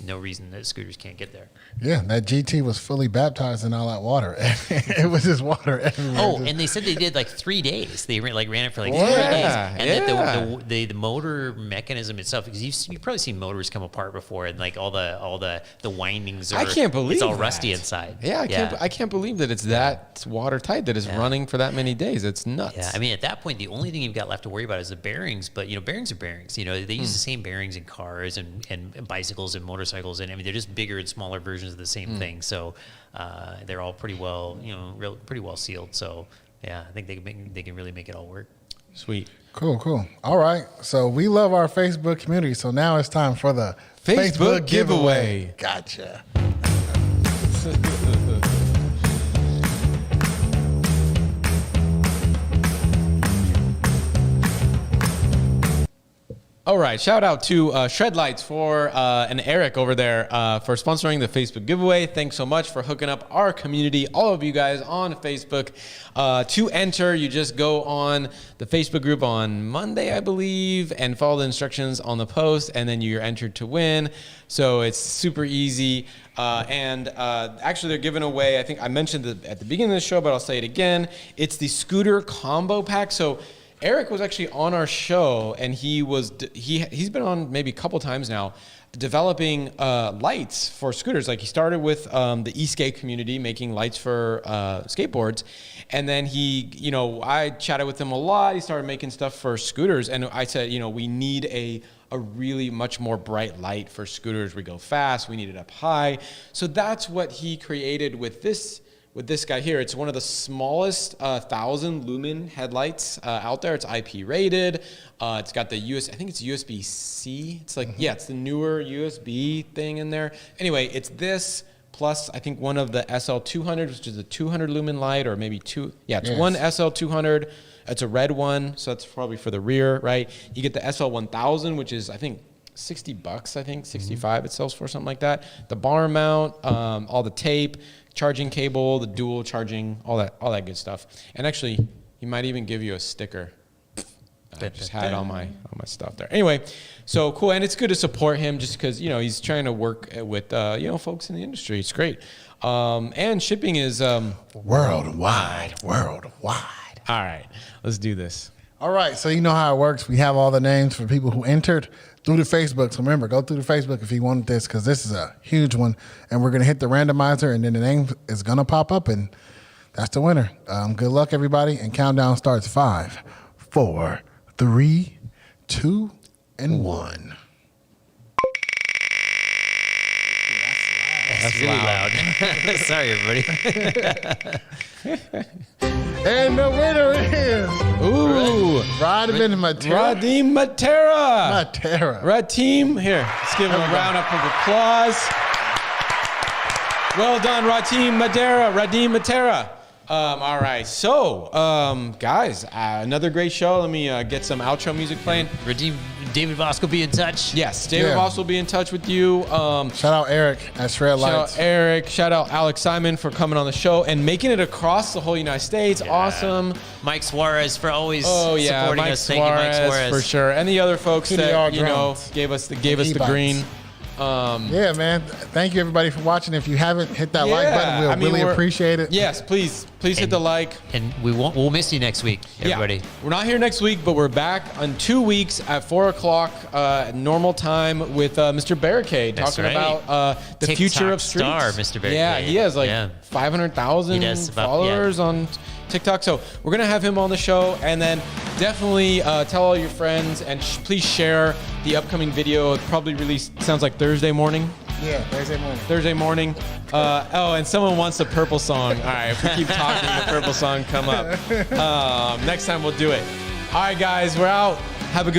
Speaker 9: no reason that scooters can't get there.
Speaker 3: Yeah, that GT was fully baptized in all that water. It was just water everywhere.
Speaker 9: Oh, and they said they did like 3 days. They ran it for like 3 days, and that the motor mechanism itself, because you've probably seen motors come apart before, and like all the windings are.
Speaker 2: I can't believe
Speaker 9: it's all
Speaker 2: that.
Speaker 9: rusty inside.
Speaker 2: Yeah, I can't believe that it's that watertight, that it's running for that many days. It's nuts.
Speaker 9: Yeah, I mean, at that point, the only thing you've got left to worry about is the bearings. But bearings are bearings. They use the same bearings in cars and bicycles and motorcycles, and I mean, they're just bigger and smaller versions of the same thing. So they're all pretty well, pretty well sealed. So yeah, I think they can really make it all work.
Speaker 2: Sweet.
Speaker 3: Cool. All right. So we love our Facebook community. So now it's time for the
Speaker 2: Facebook giveaway.
Speaker 3: Gotcha.
Speaker 2: All right, shout out to Shred Lights and Eric over there for sponsoring the Facebook giveaway. Thanks so much for hooking up our community, all of you guys on Facebook. To enter, you just go on the Facebook group on Monday, I believe, and follow the instructions on the post, and then you're entered to win. So it's super easy. Actually, they're giving away, I think I mentioned it at the beginning of the show, but I'll say it again. It's the scooter combo pack. So Eric was actually on our show, and he's been on maybe a couple times now, developing lights for scooters. Like he started with the e-skate community, making lights for skateboards, and then I chatted with him a lot. He started making stuff for scooters, and I said, we need a really much more bright light for scooters. We go fast. We need it up high. So that's what he created with this guy here. It's one of the smallest 1,000 lumen headlights out there. It's IP rated. It's got the I think it's USB-C. It's like, it's the newer USB thing in there. Anyway, it's this plus I think one of the SL200, which is a 200 lumen light, or maybe two. Yeah, it's one SL200. It's a red one, so that's probably for the rear, right? You get the SL1000, which is I think $60, I think 65 it sells for, something like that. The bar mount, all the tape, charging cable, the dual charging, all that good stuff. And actually, he might even give you a sticker. I just had on my stuff there. Anyway, so cool, and it's good to support him just because he's trying to work with folks in the industry. It's great, and shipping is
Speaker 3: worldwide.
Speaker 2: All right, let's do this.
Speaker 3: All right, so you know how it works. We have all the names for people who entered through the Facebook. So remember, go through the Facebook if you wanted this, because this is a huge one. And we're going to hit the randomizer, and then the name is going to pop up, and that's the winner. Good luck, everybody. And countdown starts 5, 4, 3, 2, and 1.
Speaker 10: That's really loud. Sorry, everybody.
Speaker 3: And the winner is Radim Matera.
Speaker 2: Radim, here, let's give him a round of applause. Well done, Radim Matera. All right, so guys, another great show. Let me get some outro music playing.
Speaker 10: David Voss will be in touch.
Speaker 2: Yes, David Voss will be in touch with you.
Speaker 3: Shout out Eric at Shred Lights.
Speaker 2: Shout out Eric. Shout out Alex Simon for coming on the show and making it across the whole United States. Yeah. Awesome.
Speaker 10: Mike Suarez for always supporting us.
Speaker 2: Thank you, Mike Suarez, for sure. And the other folks that gave us the green.
Speaker 3: Yeah, man. Thank you, everybody, for watching. If you haven't hit that like button, we'll really appreciate it.
Speaker 2: Yes, please hit the like.
Speaker 10: And we'll miss you next week, everybody.
Speaker 2: Yeah. We're not here next week, but we're back in 2 weeks at 4 o'clock normal time with Mr. Barricade talking about the
Speaker 10: TikTok
Speaker 2: future of streets.
Speaker 10: Star, Mr. Barricade.
Speaker 2: Yeah, he has 500,000 followers on TikTok. So we're going to have him on the show, and then definitely tell all your friends, and please share the upcoming video. It probably sounds like Thursday morning.
Speaker 3: Yeah,
Speaker 2: Thursday morning. And someone wants the purple song. All right, if we keep talking, the purple song come up. Next time we'll do it. All right, guys, we're out. Have a good